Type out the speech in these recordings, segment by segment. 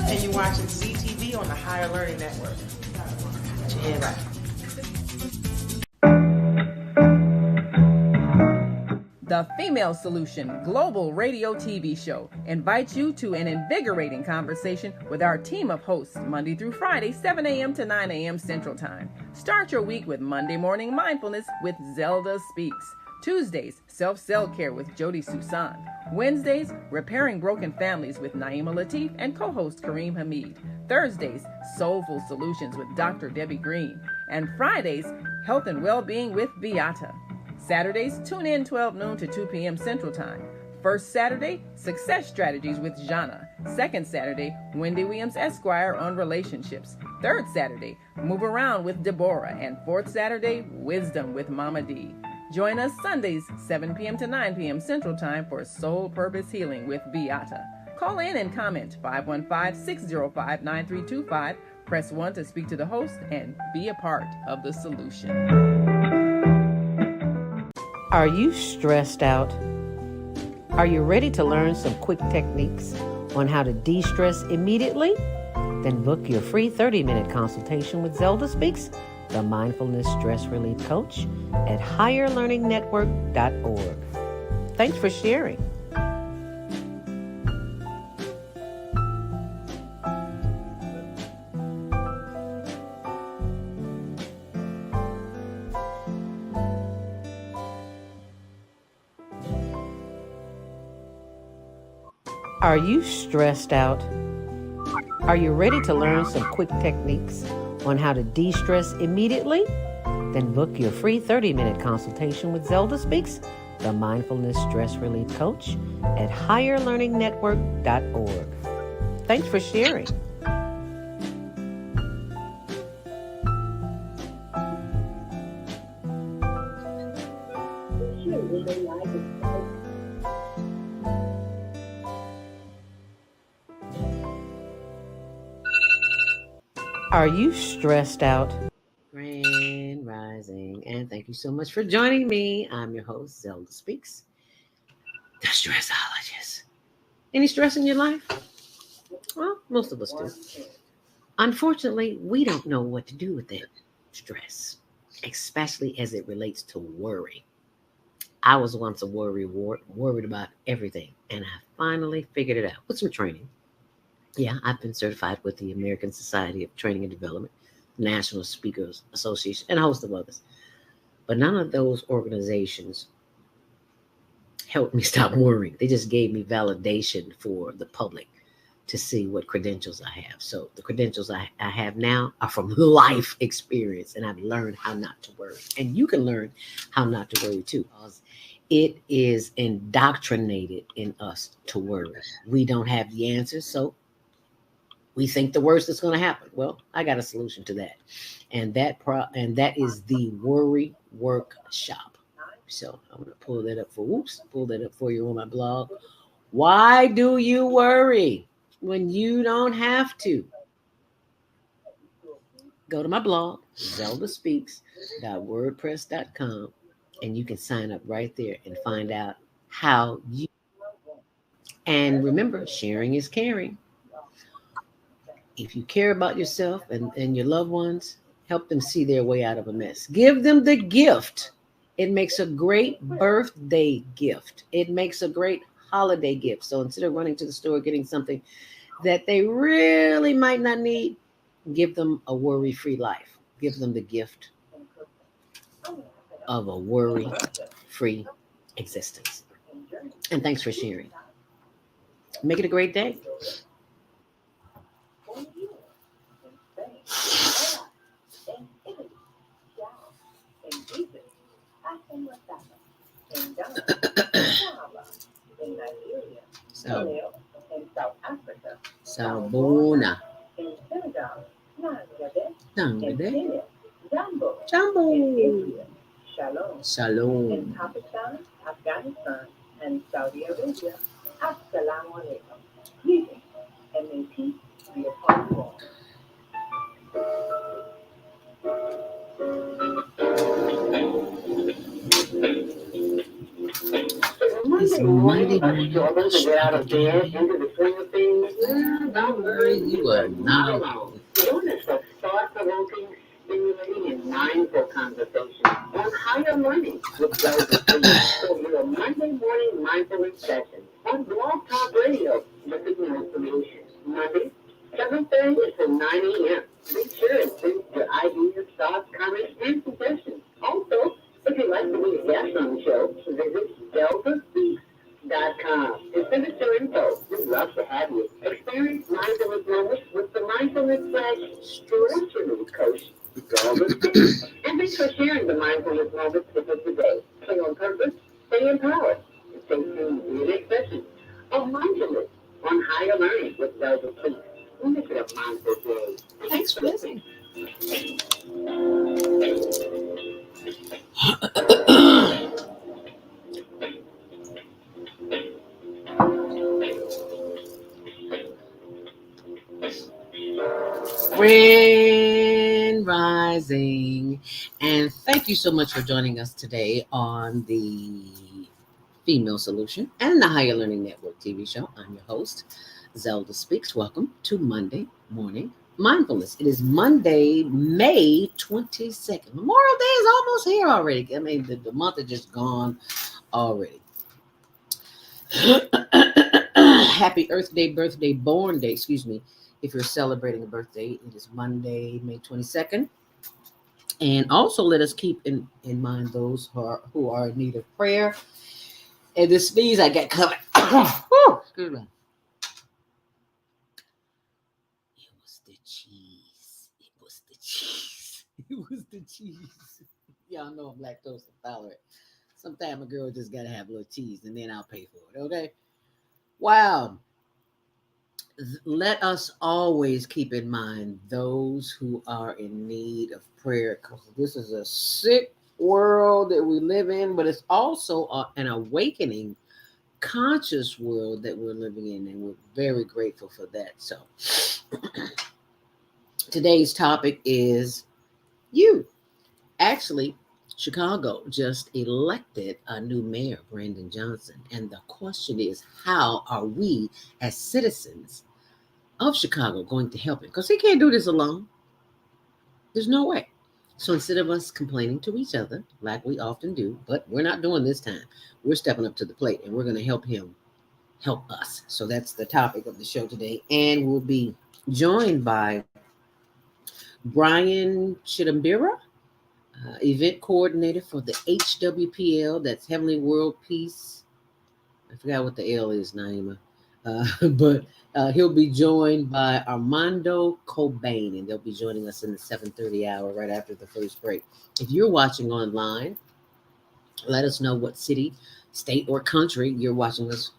And you're watching ZTV on the Higher Learning Network. Put your head right. The Female Solution Global Radio TV Show invites you to an invigorating conversation with our team of hosts Monday through Friday, 7 a.m. to 9 a.m. Central Time. Start your week with Monday Morning Mindfulness with Zelda Speaks. Tuesdays, Self-Cell Care with Jody Susan. Wednesdays, Repairing Broken Families with Naima Latif and co-host Kareem Hamid. Thursdays, Soulful Solutions with Dr. Debbie Green. And Fridays, Health and Wellbeing with Beata. Saturdays, tune in 12 noon to 2 p.m. Central Time. First Saturday, Success Strategies with Jana. Second Saturday, Wendy Williams Esquire on relationships. Third Saturday, Move Around with Deborah. And fourth Saturday, Wisdom with Mama D. Join us Sundays, 7 p.m. to 9 p.m. Central Time for Soul Purpose Healing with Beata. Call in and comment 515-605-9325. Press 1 to speak to the host and be a part of the solution. Are you stressed out? Are you ready to learn some quick techniques on how to de-stress immediately? Then book your free 30-minute consultation with Zelda Speaks, the Mindfulness Stress Relief Coach, at higherlearningnetwork.org. Thanks for sharing. Are you stressed out? Are you ready to learn some quick techniques on how to de-stress immediately? Then book your free 30-minute consultation with Zelda Speaks, the Mindfulness Stress Relief Coach, at higherlearningnetwork.org. Thanks for sharing. Are you stressed out? Grand Rising, and thank you so much for joining me. I'm your host, Zelda Speaks, the stressologist. Any stress in your life? Well, most of us do. Unfortunately, we don't know what to do with that stress, especially as it relates to worry. I was once a worried about everything, and I finally figured it out with some training. Yeah, I've been certified with the American Society of Training and Development, National Speakers Association, and a host of others. But none of those organizations helped me stop worrying. They just gave me validation for the public to see what credentials I have. So the credentials I have now are from life experience, and I've learned how not to worry. And you can learn how not to worry too, because it is indoctrinated in us to worry. We don't have the answers, so we think the worst is going to happen. Well, I got a solution to that. And that is the Worry Workshop. So I'm going to pull that up for you on my blog. Why do you worry when you don't have to? Go to my blog, zeldaspeaks.wordpress.com, and you can sign up right there and find out how you. And remember, sharing is caring. If you care about yourself and your loved ones, help them see their way out of a mess. Give them the gift. It makes a great birthday gift. It makes a great holiday gift. So instead of running to the store getting something that they really might not need, give them a worry-free life. Give them the gift of a worry-free existence. And thanks for sharing. Make it a great day. Sabona. Nangade. Jumbo. Shalom. Shalom. In Pakistan, Afghanistan, and Saudi Arabia, Assalamu alaikum. Greetings, and may peace be upon you all. It's Monday morning. Rush out of bed into the swing of things. Don't worry, you are not alone. Join us for thought-provoking, stimulating, and mindful conversations on higher learning with Joseph for your Monday morning mindfulness session on Blog Talk Radio, the Signal Solution. Monday, 7:30 to 9 a.m. Be sure and send your ideas, thoughts, comments, and suggestions. Also, if you'd like to be a guest on the show, visit deltaspeaks.com and send us your info. We'd love to have you. Experience mindfulness moments with the mindfulness/spirituality coach, Delta Speaks. And thanks for sharing the mindfulness moments with us today. Stay on purpose, stay empowered, and stay tuned to the next session of mindfulness on higher learning with Delta Speaks. We'll make it a mindful day. Thanks for listening. Grand Rising, and thank you so much for joining us today on the Female Solution and the Higher Learning Network TV show. I'm your host, Zelda Speaks. Welcome to Monday Morning Mindfulness. It is Monday, May 22nd. Memorial Day is almost here already. I mean, the month is just gone already. Happy Earth Day, birthday, born day, excuse me. If you're celebrating a birthday, it is Monday, May 22nd. And also let us keep in mind those who are in need of prayer. And this sneeze I got covered. Excuse me. It was the cheese. It was the cheese. It was the cheese. Y'all know I'm lactose intolerant. Sometimes a girl just gotta have a little cheese and then I'll pay for it, okay? Wow. Let us always keep in mind those who are in need of prayer, because this is a sick world that we live in, but it's also an awakening, conscious world that we're living in, and we're very grateful for that. So today's topic is you. Actually, Chicago just elected a new mayor, Brandon Johnson, and the question is, how are we as citizens of Chicago going to help him? Because he can't do this alone. There's no way. So instead of us complaining to each other like we often do, but we're not doing this time, we're stepping up to the plate and we're going to help him help us. So that's the topic of the show today. And we'll be joined by Brian Chitambira, event coordinator for the HWPL, that's Heavenly World Peace. I forgot what the L is, Naima. But he'll be joined by Armando Cobain, and they'll be joining us in the 7:30 hour right after the first break. If you're watching online, let us know what city, state, or country you're watching us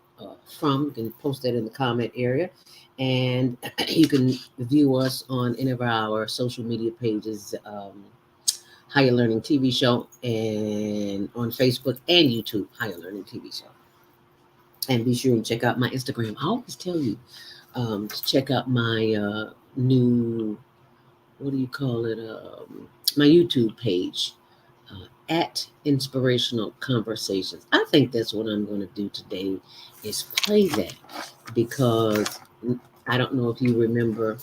from. You can post that in the comment area. And you can view us on any of our social media pages, Higher Learning TV Show, and on Facebook and YouTube, Higher Learning TV Show. And be sure and check out my Instagram. I always tell you to check out my new, what do you call it? My YouTube page at Inspirational Conversations. I think that's what I'm going to do today, is play that, because I don't know if you remember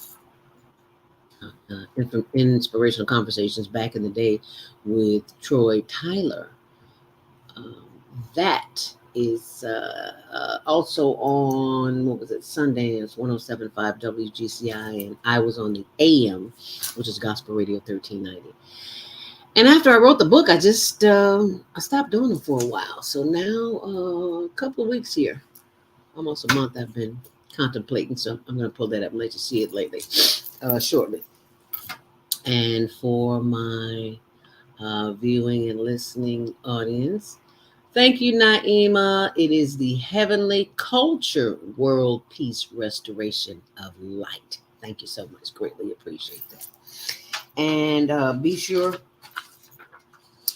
Inspirational Conversations back in the day with Troy Tyler. That is also on, what was it, Sundance 107.5 WGCI, and I was on the AM, which is Gospel Radio 1390. And after I wrote the book, I just I stopped doing them for a while. So now a couple of weeks here, almost a month, I've been contemplating. So I'm going to pull that up and let you see it lately, shortly. And for my viewing and listening audience, thank you, Naima. It is the Heavenly Culture World Peace Restoration of Light. Thank you so much. Greatly appreciate that. And be sure,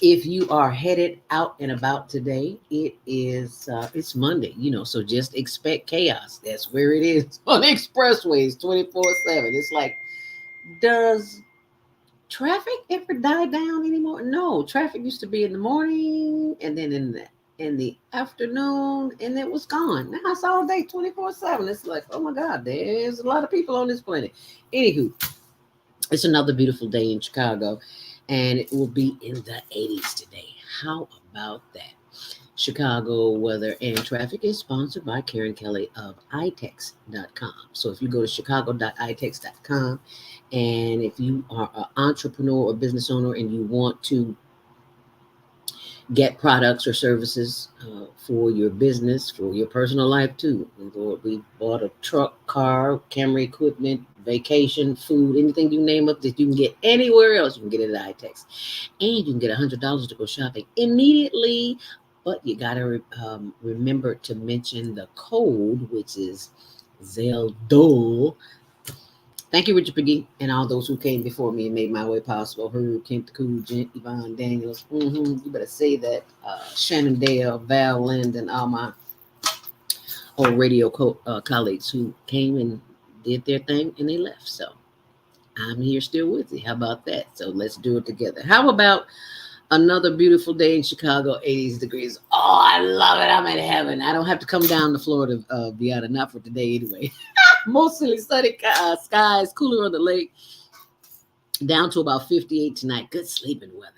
if you are headed out and about today, it's Monday, so just expect chaos. That's where it is on expressways 24/7. It's like, does traffic ever die down anymore? No, traffic used to be in the morning and then in the afternoon, and it was gone. Now it's all day 24/7. It's like, oh my God, there's a lot of people on this planet. Anywho, it's another beautiful day in Chicago, and it will be in the 80s today. How about that? Chicago weather and traffic is sponsored by Karen Kelly of itex.com. So if you go to chicago.itex.com, and if you are an entrepreneur or business owner and you want to get products or services for your business, for your personal life too. Lord, we bought a truck, car, camera equipment, vacation, food, anything you name up that you can get anywhere else, you can get it at iTex. And you can get $100 to go shopping immediately. But you got to remember to mention the code, which is ZELDO. Thank you, Richard Peggy, and all those who came before me and made my way possible. Herb, Kent Cool, Jen, Yvonne Daniels. You better say that. Shannon Dale, Val Lind, and all my old radio colleagues who came and did their thing and they left. So I'm here still with you. How about that? So let's do it together. How about another beautiful day in Chicago, 80s degrees. Oh, I love it. I'm in heaven. I don't have to come down to Florida, Beata, not for today anyway. Mostly sunny skies, cooler on the lake, down to about 58 tonight. Good sleeping weather.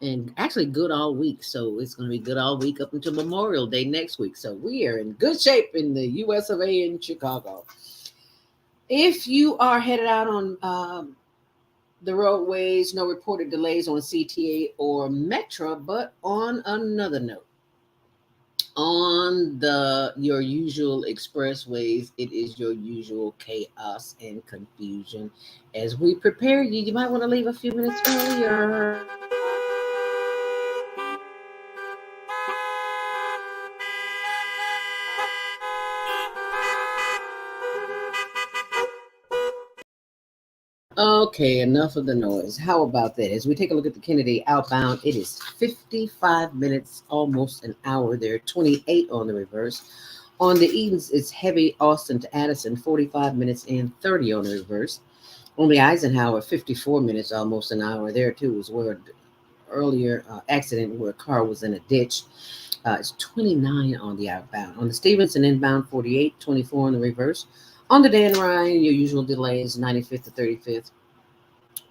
And actually good all week. So it's going to be good all week up until Memorial Day next week. So we are in good shape in the US of A in Chicago. If you are headed out on the roadways, no reported delays on CTA or Metro, but on another note, on your usual expressways, it is your usual chaos and confusion. As we prepare you, you might want to leave a few minutes earlier. Okay, enough of the noise. How about that? As we take a look at the Kennedy outbound, it is 55 minutes, almost an hour there, 28 on the reverse. On the Edens, it's heavy Austin to Addison, 45 minutes and 30 on the reverse. On the Eisenhower, 54 minutes, almost an hour there too, is where earlier accident where a car was in a ditch. It's 29 on the outbound. On the Stevenson inbound, 48, 24 on the reverse. On the Dan Ryan, your usual delay is 95th to 35th,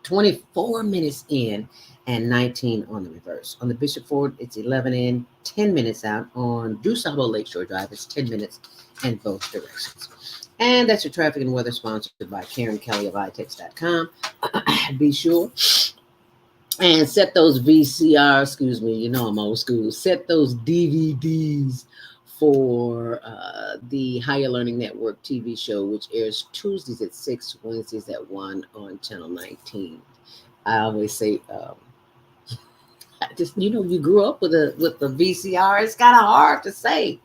24 minutes in and 19 on the reverse. On the Bishop Ford, it's 11 in, 10 minutes out. On DuSable Lakeshore Drive, it's 10 minutes in both directions. And that's your traffic and weather sponsored by Karen Kelly of itex.com. Be sure and set those VCR, excuse me, you know I'm old school, set those DVDs for the Higher Learning Network TV show, which airs Tuesdays at 6, Wednesdays at 1 on Channel 19. I always say, you grew up with the VCR. It's kind of hard to say.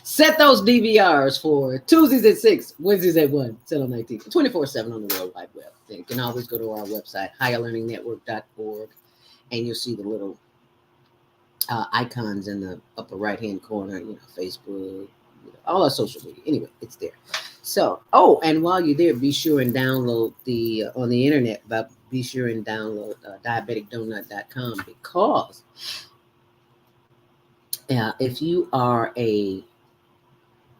Set those DVRs for Tuesdays at 6, Wednesdays at 1, Channel 19, 24/7 on the World Wide Web. You can always go to our website, higherlearningnetwork.org, and you'll see the little icons in the upper right-hand corner, Facebook, all our social media. Anyway, it's there. So, and while you're there, be sure and download on the internet, but be sure and download diabeticdonut.com, because if you are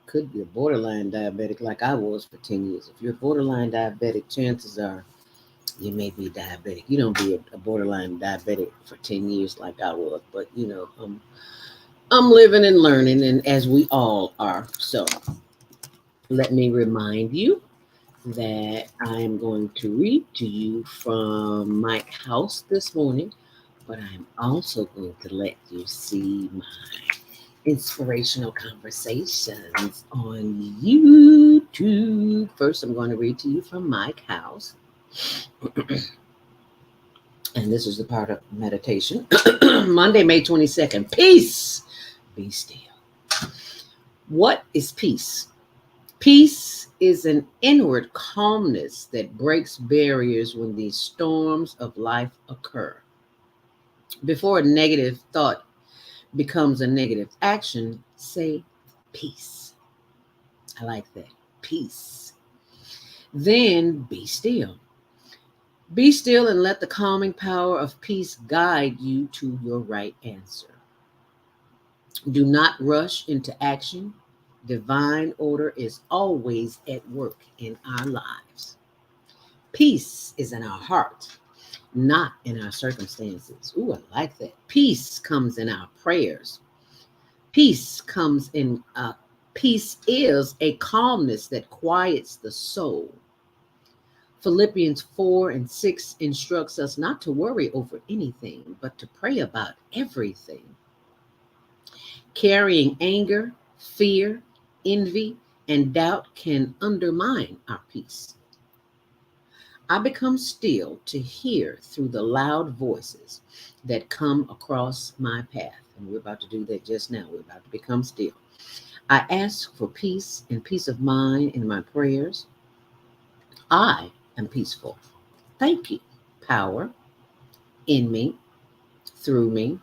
could be a borderline diabetic like I was for 10 years. If you're borderline diabetic, chances are you may be diabetic. You don't be a borderline diabetic for 10 years like I was, but I'm living and learning, and as we all are. So let me remind you that I am going to read to you from my house this morning, but I'm also going to let you see my inspirational conversations on YouTube. First, I'm going to read to you from Mike House. And this is the part of meditation. Monday, May 22nd. Peace. Be still. What is peace? Peace is an inward calmness that breaks barriers when these storms of life occur. Before a negative thought becomes a negative action, say peace. I like that. Peace. Then be still. Be still and let the calming power of peace guide you to your right answer. Do not rush into action. Divine order is always at work in our lives. Peace is in our heart, not in our circumstances. Ooh, I like that. Peace comes in our prayers. Peace comes in, peace is a calmness that quiets the soul. Philippians 4 and 6 instructs us not to worry over anything, but to pray about everything. Carrying anger, fear, envy, and doubt can undermine our peace. I become still to hear through the loud voices that come across my path. And we're about to do that just now. We're about to become still. I ask for peace and peace of mind in my prayers. I am peaceful. Thank you. Power in me, through me,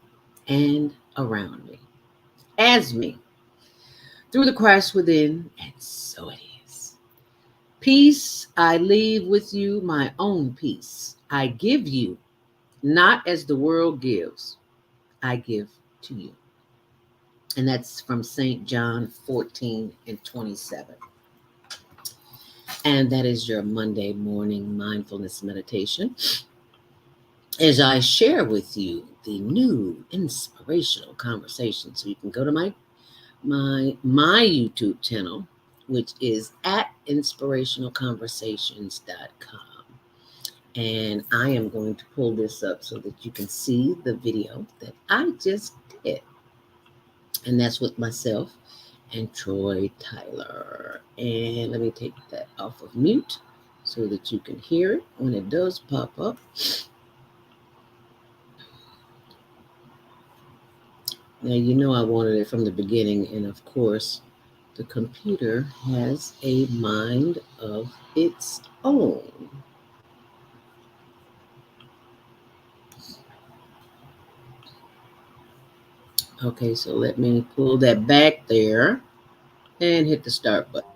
and around me. As me, through the Christ within, and so it is. Peace, I leave with you my own peace. I give you, not as the world gives, I give to you. And that's from St. John 14 and 27. And that is your Monday morning mindfulness meditation. As I share with you the new inspirational conversation. So you can go to my YouTube channel, which is at inspirationalconversations.com. And I am going to pull this up so that you can see the video that I just did. And that's with myself and Troy Tyler. And let me take that off of mute so that you can hear it when it does pop up. Now, you know I wanted it from the beginning, and of course, the computer has a mind of its own. Okay, so let me pull that back there and hit the start button.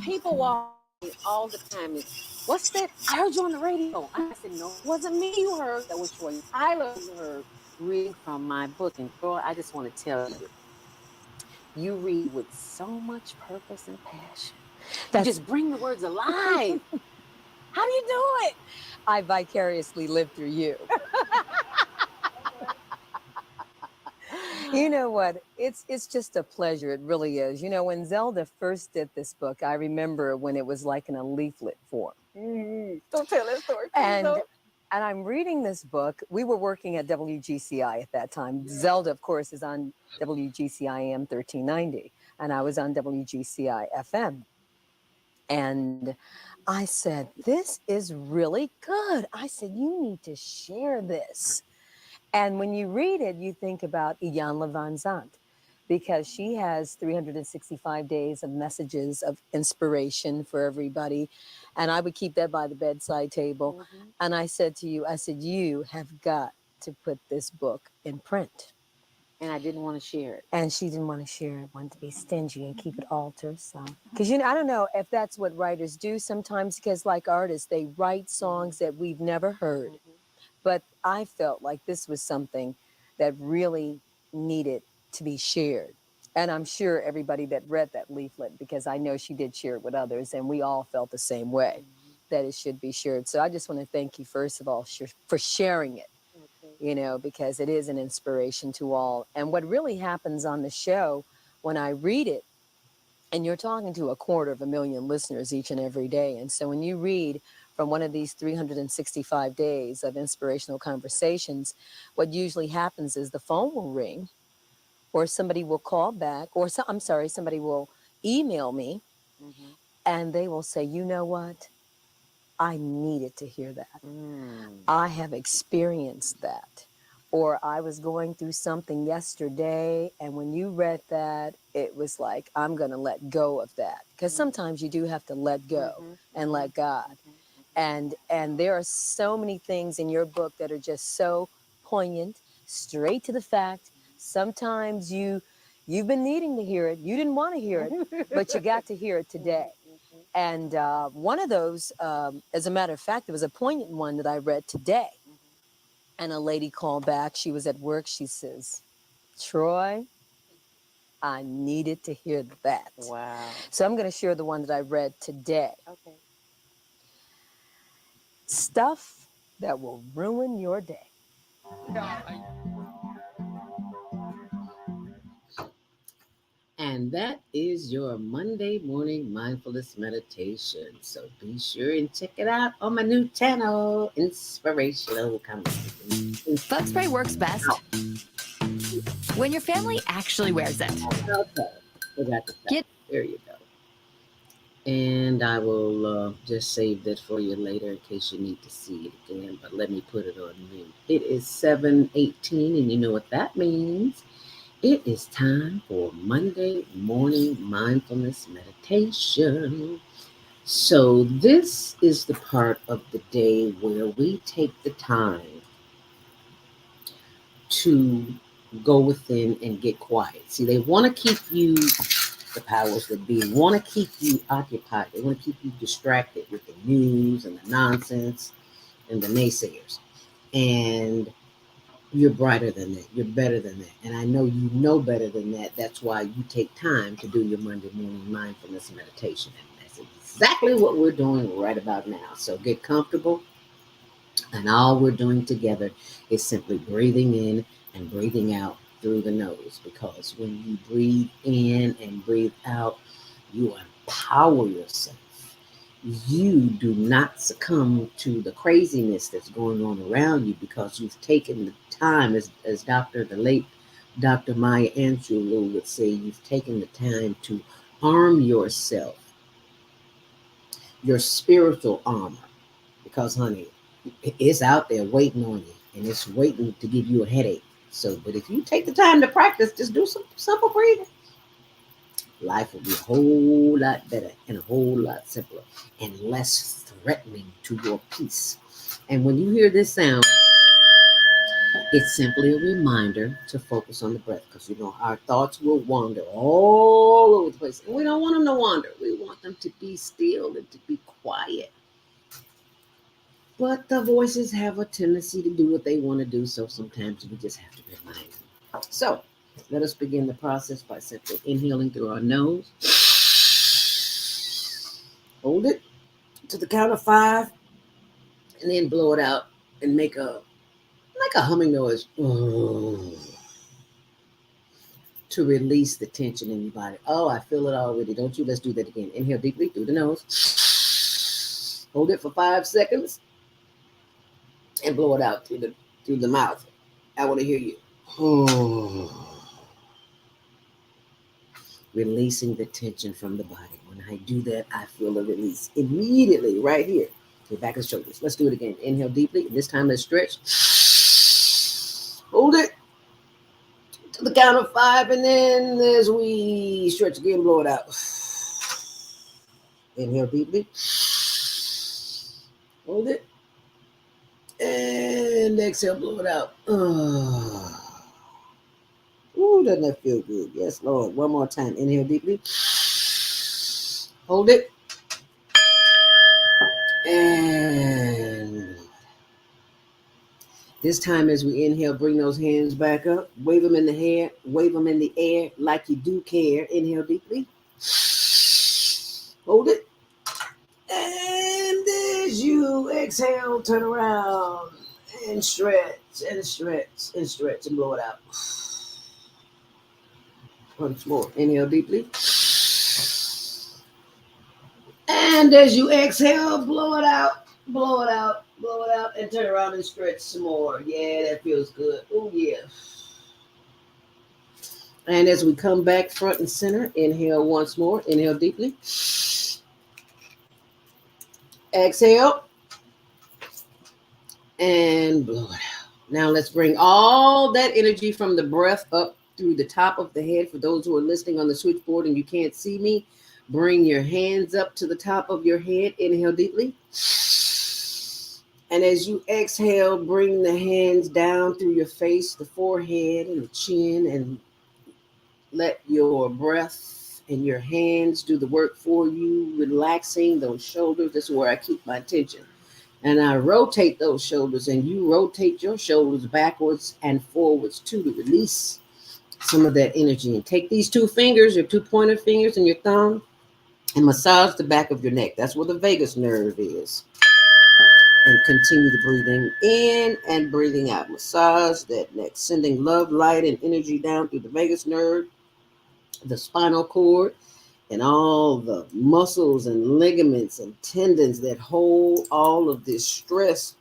People walk up to me all the time. What's that? I heard you on the radio. And I said, no, it wasn't me you heard. That was Troy Tyler you heard reading from my book. And Troy, I just want to tell you, you read with so much purpose and passion. You just bring the words alive. How do you do it? I vicariously live through you. You know what? It's just a pleasure. It really is. You know, when Zelda first did this book, I remember when it was like in a leaflet form. Don't tell that story. And I'm reading this book. We were working at WGCI at that time. Zelda, of course, is on WGCI AM 1390, and I was on WGCI FM. And I said, this is really good. I said, you need to share this. And when you read it, you think about Iyanla Van Zandt, because she has 365 days of messages of inspiration for everybody. And I would keep that by the bedside table. Mm-hmm. And I said to you, I said, you have got to put this book in print. And I didn't want to share it. And she didn't want to share it, wanted to be stingy and keep it all to herself. Because, you know, I don't know if that's what writers do sometimes, because like artists, they write songs that we've never heard. Mm-hmm. But I felt like this was something that really needed to be shared. And I'm sure everybody that read that leaflet, because I know she did share it with others, and we all felt the same way, that it should be shared. So I just want to thank you, first of all, for sharing it, you know, because it is an inspiration to all. And what really happens on the show when I read it, and you're talking to 250,000 listeners each and every day. And so when you read from one of these 365 days of inspirational conversations, what usually happens is the phone will ring, or somebody will call back, or somebody will email me, mm-hmm. and they will say, you know what? I needed to hear that. I have experienced that. or I was going through something yesterday, and when you read that, it was like, I'm going to let go of that. Because sometimes you do have to let go and let God. And there are so many things in your book that are just so poignant, straight to the fact. Sometimes you've been needing to hear it. You didn't want to hear it, but you got to hear it today. And one of those, as a matter of fact, there was a poignant one that I read today. And a lady called back. She was at work. She says, Troy, I needed to hear that. Wow. So I'm going to share the one that I read today. Okay. Stuff that will ruin your day. And that is your Monday morning mindfulness meditation. So be sure and check it out on my new channel, Inspirational Conversation. Bug spray works best when your family actually wears it. Okay, forgot the fact. There you go. And I will just save that for you later in case you need to see it again. But let me put it on mute. It is 7:18, and you know what that means. It is time for Monday morning mindfulness meditation. So this is the part of the day where we take the time to go within and get quiet. See, they want to keep you, the powers that be, want to keep you occupied. They want to keep you distracted with the news and the nonsense and the naysayers. And you're brighter than that. You're better than that. And I know you know better than that. That's why you take time to do your Monday morning mindfulness meditation. And that's exactly what we're doing right about now. So get comfortable. And all we're doing together is simply breathing in and breathing out through the nose. Because when you breathe in and breathe out, you empower yourself. You do not succumb to the craziness that's going on around you because you've taken the time, as the late Dr. Maya Angelou would say, you've taken the time to arm yourself, your spiritual armor, because, honey, it's out there waiting on you, and it's waiting to give you a headache. So, but if you take the time to practice, just do some simple breathing. Life will be a whole lot better and a whole lot simpler and less threatening to your peace. And when you hear this sound, it's simply a reminder to focus on the breath, because you know our thoughts will wander all over the place, and we don't want them to wander. We want them to be still and to be quiet. But the voices have a tendency to do what they want to do, so sometimes we just have to remind them. So let us begin the process by simply inhaling through our nose. Hold it to the count of 5, and then blow it out and make a humming noise to release the tension in your body. Oh, I feel it already. Don't you? Let's do that again. Inhale deeply through the nose. Hold it for 5 seconds and blow it out through the mouth. I want to hear you. Releasing the tension from the body. When I do that, I feel a release immediately right here. Your back and shoulders. Let's do it again. Inhale deeply. This time let's stretch. Hold it to the count of 5, and then as we stretch again, blow it out. Inhale deeply. Hold it. And exhale, blow it out. Ooh, doesn't that feel good? Yes, Lord. One more time. Inhale deeply. Hold it. And this time as we inhale, bring those hands back up. Wave them in the air. Wave them in the air like you do care. Inhale deeply. Hold it. And as you exhale, turn around and stretch and stretch and stretch and blow it out. Once more. Inhale deeply. And as you exhale, blow it out, blow it out, blow it out, and turn around and stretch some more. Yeah, that feels good. Oh, yeah. And as we come back front and center, inhale once more. Inhale deeply. Exhale. And blow it out. Now let's bring all that energy from the breath up through the top of the head. For those who are listening on the switchboard and you can't see me, bring your hands up to the top of your head. Inhale deeply. And as you exhale, bring the hands down through your face, the forehead, and the chin, and let your breath and your hands do the work for you, relaxing those shoulders. This is where I keep my attention. And I rotate those shoulders, and you rotate your shoulders backwards and forwards too to release some of that energy. And take these two fingers, your two pointer fingers and your thumb, and massage the back of your neck. That's where the vagus nerve is. And continue to breathing in and breathing out. Massage that neck, sending love, light, and energy down through the vagus nerve, the spinal cord, and all the muscles and ligaments and tendons that hold all of this stress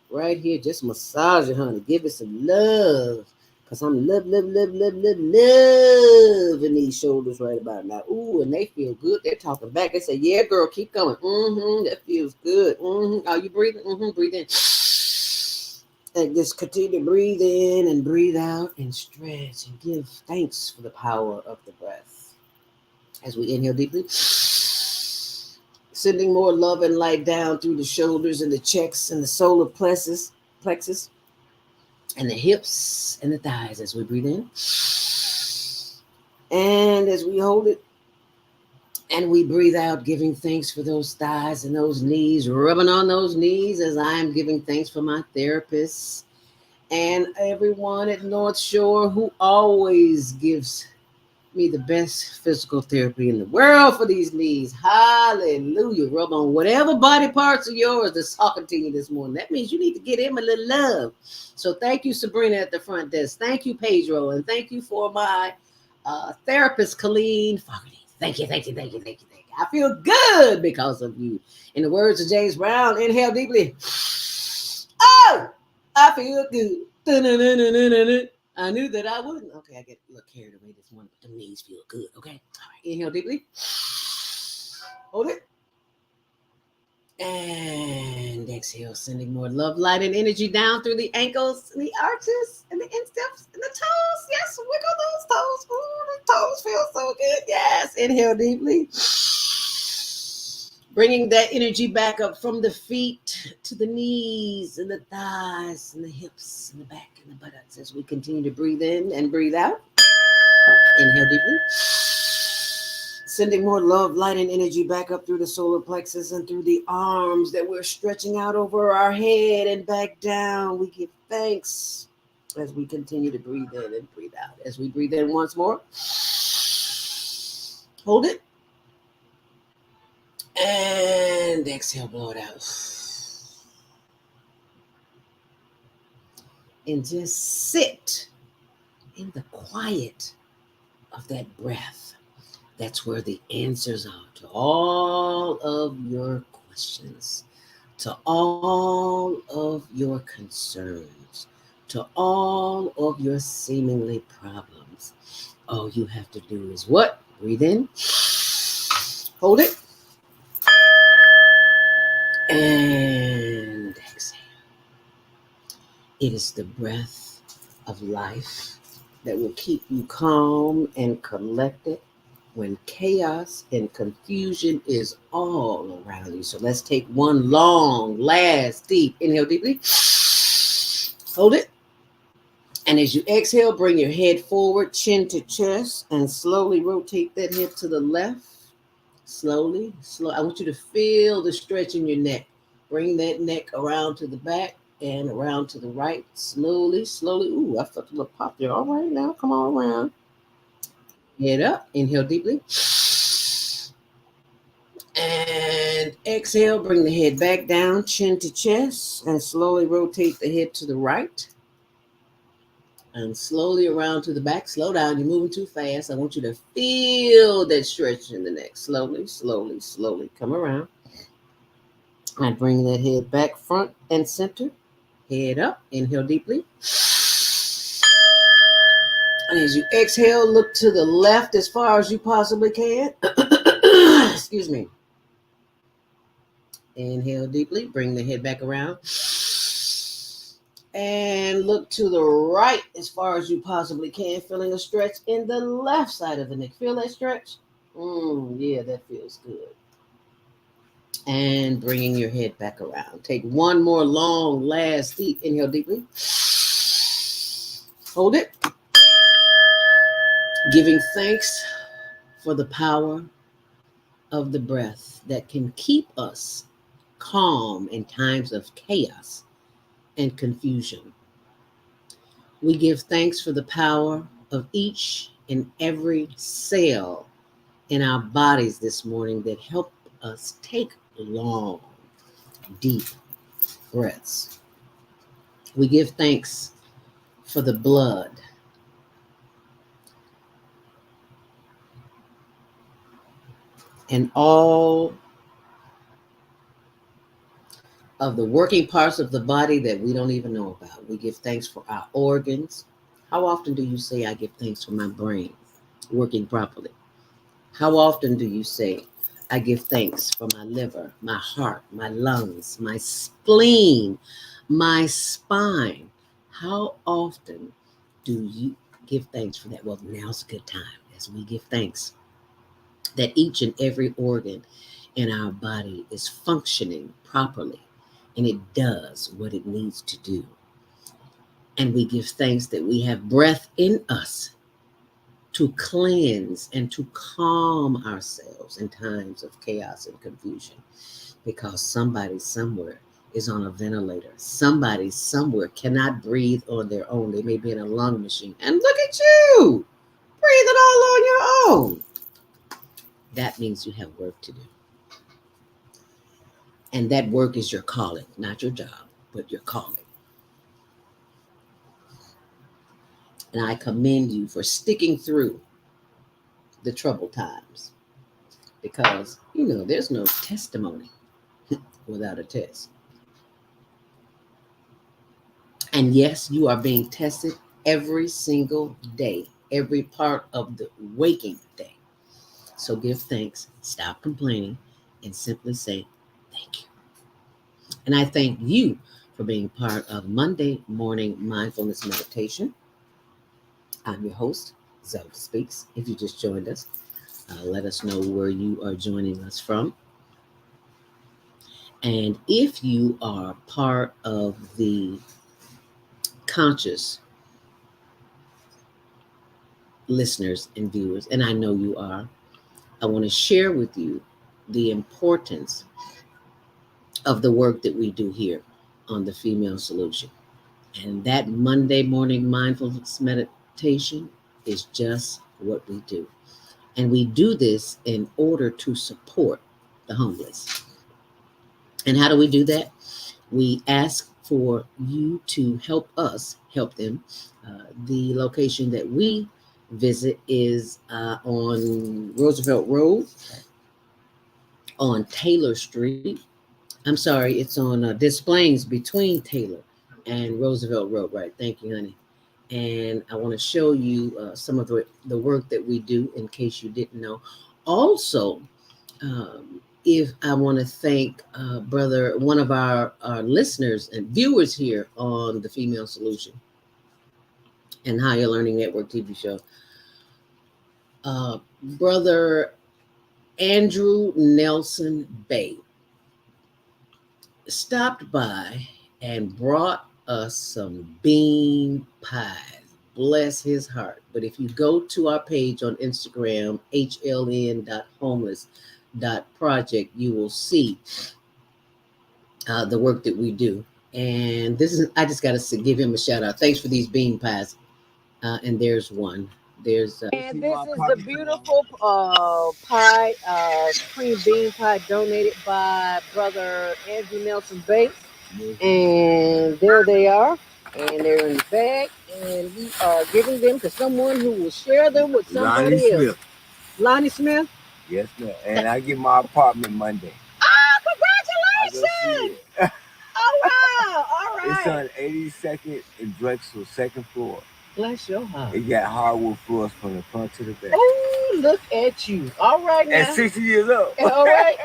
right here. Just massage it, honey. Give it some love. Because I'm loving these shoulders right about now. Ooh, and they feel good. They're talking back. They say, yeah, girl, keep going. That feels good. Are you breathing? Breathe in. And just continue to breathe in and breathe out and stretch and give thanks for the power of the breath. As we inhale deeply, sending more love and light down through the shoulders and the chest and the solar plexus, and the hips and the thighs as we breathe in. And as we hold it, and we breathe out, giving thanks for those thighs and those knees, rubbing on those knees as I am giving thanks for my therapists and everyone at North Shore who always gives me the best physical therapy in the world for these knees. Hallelujah. Rub on whatever body parts of yours that's talking to you this morning. That means you need to get him a little love. So thank you, Sabrina, at the front desk. Thank you, Pedro. And thank you for my therapist, Colleen Fogarty. Thank you. I feel good because of you. In the words of James Brown, inhale deeply. Oh, I feel good. I knew that I wouldn't. Okay, I get a little carried away this morning, but the knees feel good. Okay. All right. Inhale deeply. Hold it. And exhale, sending more love, light, and energy down through the ankles and the arches and the insteps and the toes. Yes, wiggle those toes. Ooh, the toes feel so good. Yes. Inhale deeply. Bringing that energy back up from the feet to the knees and the thighs and the hips and the back and the buttocks as we continue to breathe in and breathe out. Inhale deeply. Sending more love, light, and energy back up through the solar plexus and through the arms that we're stretching out over our head and back down. We give thanks as we continue to breathe in and breathe out. As we breathe in once more. Hold it. And exhale, blow it out. And just sit in the quiet of that breath. That's where the answers are to all of your questions, to all of your concerns, to all of your seemingly problems. All you have to do is what? Breathe in, hold it, and exhale. It is the breath of life that will keep you calm and collected when chaos and confusion is all around you. So let's take one long, last, deep inhale deeply. Hold it. And as you exhale, bring your head forward, chin to chest, and slowly rotate that head to the left. Slowly. I want you to feel the stretch in your neck. Bring that neck around to the back and around to the right. Slowly. Ooh, I felt a little pop there. All right, now come on around. Head up. Inhale deeply. And exhale, bring the head back down, chin to chest, and slowly rotate the head to the right. And slowly around to the back. Slow down. You're moving too fast. I want you to feel that stretch in the neck. Slowly. Come around. And bring that head back, front and center. Head up. Inhale deeply. And as you exhale, look to the left as far as you possibly can. Excuse me. Inhale deeply. Bring the head back around. And look to the right as far as you possibly can, feeling a stretch in the left side of the neck. Feel that stretch? Yeah, that feels good. And bringing your head back around. Take one more long, last deep inhale deeply. Hold it. Giving thanks for the power of the breath that can keep us calm in times of chaos and confusion. We give thanks for the power of each and every cell in our bodies this morning that help us take long, deep breaths. We give thanks for the blood and all of the working parts of the body that we don't even know about. We give thanks for our organs. How often do you say, I give thanks for my brain working properly? How often do you say, I give thanks for my liver, my heart, my lungs, my spleen, my spine? How often do you give thanks for that? Well, now's a good time as we give thanks that each and every organ in our body is functioning properly and it does what it needs to do. And we give thanks that we have breath in us to cleanse and to calm ourselves in times of chaos and confusion, because somebody somewhere is on a ventilator. Somebody somewhere cannot breathe on their own. They may be in a lung machine. And look at you, breathing all on your own. That means you have work to do. And that work is your calling, not your job, but your calling. And I commend you for sticking through the troubled times, because, there's no testimony without a test. And yes, you are being tested every single day, every part of the waking day. So give thanks, stop complaining, and simply say thank you. And I thank you for being part of Monday Morning Mindfulness Meditation. I'm your host, Zelda Speaks. If you just joined us, let us know where you are joining us from. And if you are part of the conscious listeners and viewers, and I know you are, I want to share with you the importance of the work that we do here on the Female Solution. And that Monday morning mindfulness meditation is just what we do. And we do this in order to support the homeless. And how do we do that? We ask for you to help us help them. The location that we visit is on Roosevelt Road, on Taylor Street. I'm sorry, it's on Des Plaines between Taylor and Roosevelt Road, right? Thank you, honey. And I want to show you some of the work that we do in case you didn't know. Also, if I want to thank one of our listeners and viewers here on the Female Solution and Higher Learning Network TV show, Brother Andrew Nelson Bay stopped by and brought us some bean pies. Bless his heart. But if you go to our page on Instagram, hln.homeless.project, you will see the work that we do. And I just got to give him a shout out. Thanks for these bean pies. And there's one. And this is the beautiful pie, cream bean pie donated by Brother Andrew Nelson Bates. And there they are. And they're in the bag. And we are giving them to someone who will share them with somebody else. Smith. Lonnie Smith? Yes, ma'am. And I get my apartment Monday. Oh, congratulations! Oh, wow. All right. It's on 82nd and Drexel, second floor. Bless your heart. It got hardwood floors from the front to the back. Oh, look at you. All right now. At 60 years old. All right.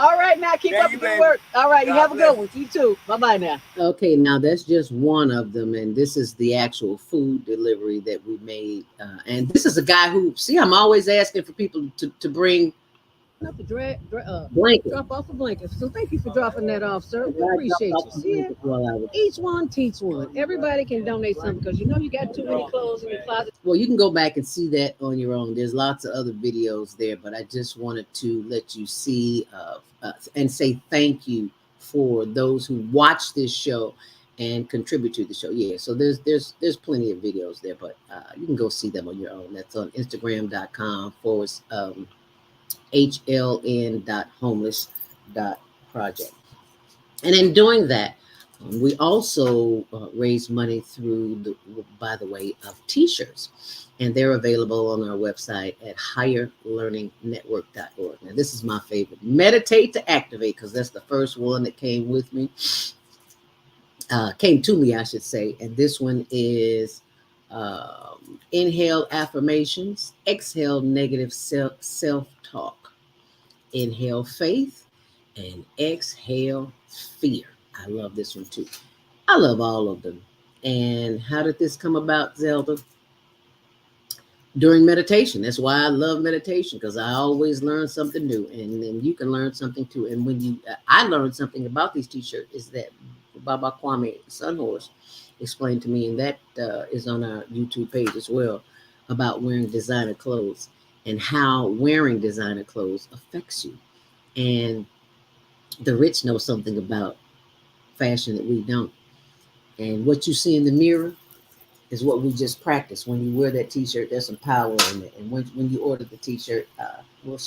All right, now keep Thank up you, the good baby. work. All right, you God have a bless good one. You too. Bye-bye now. Okay, now that's just one of them, and this is the actual food delivery that we made. And this is a guy who, see, I'm always asking for people to bring Enough to blankets. drop off a blanket. So thank you for dropping that off, sir. The We guy dropped appreciate off you. some See it? blankets while I was. Each one teach one. Everybody can donate something because you know you got too many clothes in your closet. Well, you can go back and see that on your own. There's lots of other videos there, but I just wanted to let you see and say thank you for those who watch this show and contribute to the show. Yeah, so there's plenty of videos there, but you can go see them on your own. That's on Instagram.com HLN.homeless.project. And in doing that, we also raise money by the way of T-shirts, and they're available on our website at higherlearningnetwork.org. Now, this is my favorite: meditate to activate, because that's the first one that came to me, I should say. And this one is inhale affirmations, exhale negative self-talk, inhale faith, and exhale fear. I love this one too. I love all of them. And how did this come about, Zelda? During meditation. That's why I love meditation, because I always learn something new, and then you can learn something too. And when I learned something about these t-shirts is that Baba Kwame Sunhorse explained to me, and that is on our YouTube page as well, about wearing designer clothes and how wearing designer clothes affects you. And the rich know something about fashion that we don't. And what you see in the mirror is what we just practice. When you wear that T-shirt, there's some power in it. And when you order the T-shirt, we'll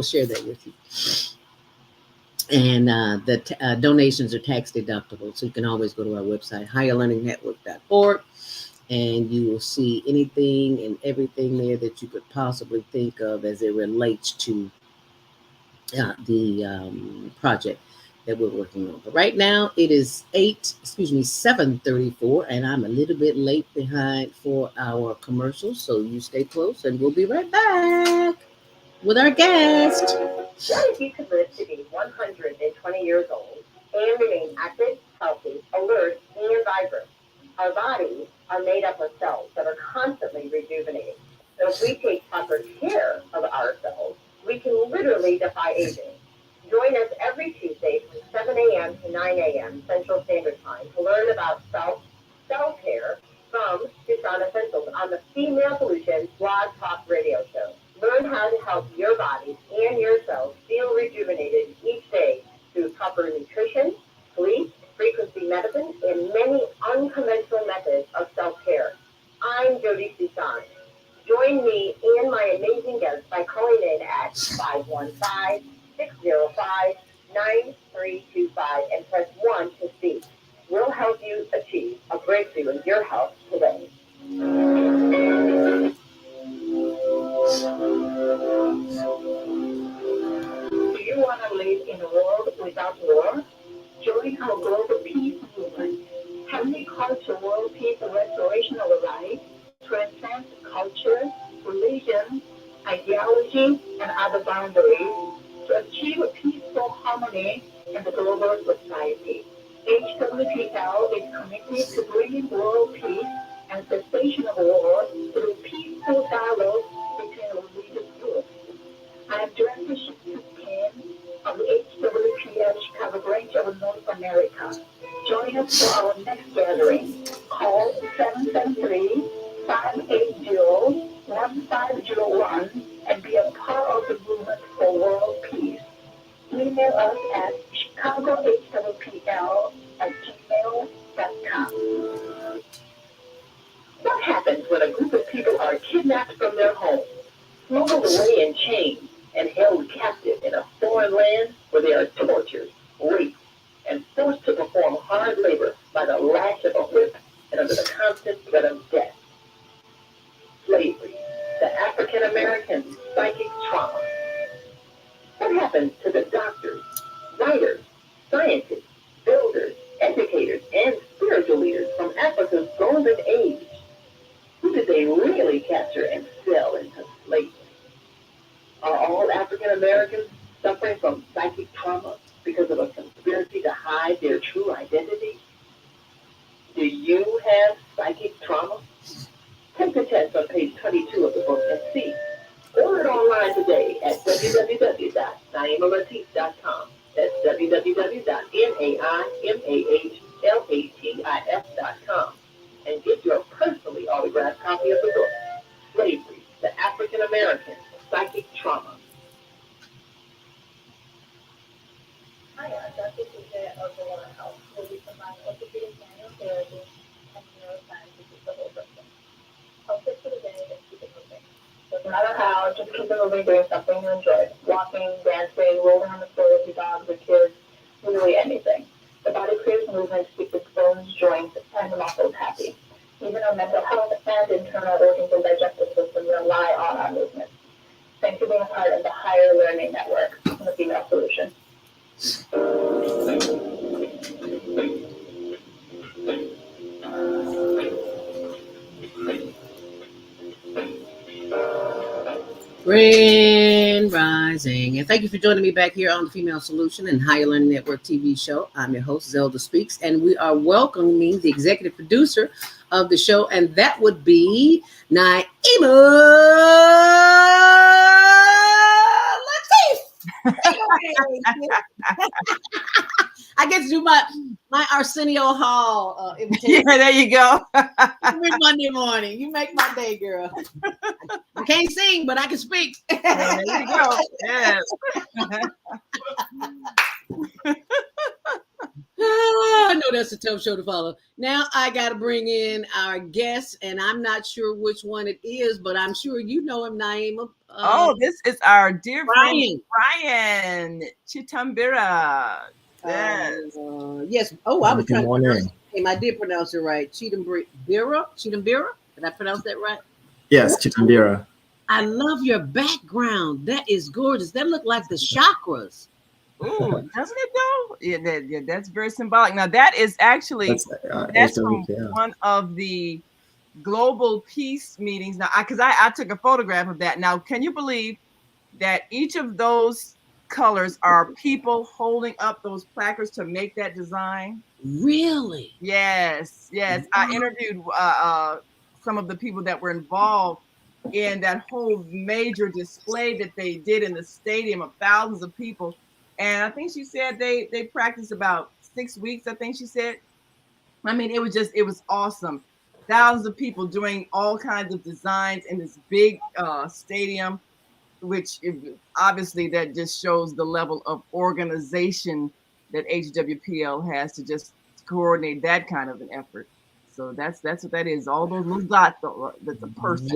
share that with you. And the donations are tax deductible, so you can always go to our website, higherlearningnetwork.org, and you will see anything and everything there that you could possibly think of as it relates to the project that we're working on. But right now it is 7:34, and I'm a little bit late behind for our commercials. So you stay close and we'll be right back with our guest. What if you could live to be 120 years old and remain active, healthy, alert, and vibrant? Our bodies are made up of cells that are constantly rejuvenating. So if we take proper care of ourselves, we can literally defy aging. Join us every Tuesday from 7 a.m. to 9 a.m. Central Standard Time to learn about self-care from Tucson Essentials on the Female Solutions Blog Talk Radio Show. Learn how to help your body and your cells feel rejuvenated each day through proper nutrition, sleep, frequency medicine, and many unconventional methods of self-care. I'm Jody Tucson. Join me and my amazing guests by calling in at 515-605-9325 and press 1 to speak. We'll help you achieve a breakthrough in your health today. Do you want to live in a world without war? Join our global peace movement. Heavenly Culture World Peace Restoration of Life transcends culture, religion, ideology, and other boundaries to achieve peaceful harmony in the global society. HWPL is committed to bringing world peace and cessation of war through peaceful dialogue between religious groups. I am Director Shipton of the HWPL Chicago branch of North America. Join us for our next gathering. Call 773-580-1501 and be a part of the movement for world peace. Email us at chicagohwpl@gmail.com. What happens when a group of people are kidnapped from their homes, smuggled away in chains, and held captive in a foreign land where they are tortured, raped, and forced to perform hard labor by the lash of a whip and under the constant threat of death? Slavery, the African American psychic trauma. What happens to the doctors, writers, scientists, builders, educators, and spiritual leaders from Africa's golden age? Who did they really capture and sell into slavery? Are all African Americans suffering from psychic trauma? 22 of the book and see. Order it online today at www.naimalatif.com. That's www.naimalatif.com. And get your personally autographed copy of the book, Slavery, the African American Psychic Trauma. Hi, Dr. Suja of the Water Health, where we combine orthopedic manual therapy and neuroscience to keep the whole person. I'll fix for the day and keep it moving. Doesn't matter how, just keep it moving, doing something you enjoy. Walking, dancing, rolling on the floor with your dogs or kids, really anything. The body craves movement to keep its bones, joints, and the muscles happy. Even our mental health and internal organs and digestive system rely on our movement. Thanks for being a part of the Higher Learning Network, the Female Solution. Grand Rising. And thank you for joining me back here on the Female Solution and Higher Learning Network TV show. I'm your host, Zelda Speaks, and we are welcoming the executive producer of the show, and that would be Naima I get to do my Arsenio Hall invitation. Yeah, there you go. Every Monday morning. You make my day, girl. I can't sing, but I can speak. There you go. Yes. I know that's a tough show to follow. Now I got to bring in our guest, and I'm not sure which one it is, but I'm sure you know him, Naima. This is our dear Brian. friend Brian Chitambira. Yes. Yes. Oh, I was Good trying to pronounce morning. his name. I did pronounce it right. Chitambira. Did I pronounce that right? Yes, Chitambira. I love your background. That is gorgeous. That looked like the chakras. Ooh, doesn't it though? Yeah, that's very symbolic. Now that is actually that's from one of the global peace meetings. Now, because I took a photograph of that. Now, can you believe that each of those colors are people holding up those placards to make that design? Really? Yes. I interviewed some of the people that were involved in that whole major display that they did in the stadium of thousands of people. And I think she said they practiced about 6 weeks, I think she said. I mean, it was awesome. Thousands of people doing all kinds of designs in this big stadium, which obviously that just shows the level of organization that HWPL has to just coordinate that kind of an effort. So that's what that is. All those little dots, that's a person.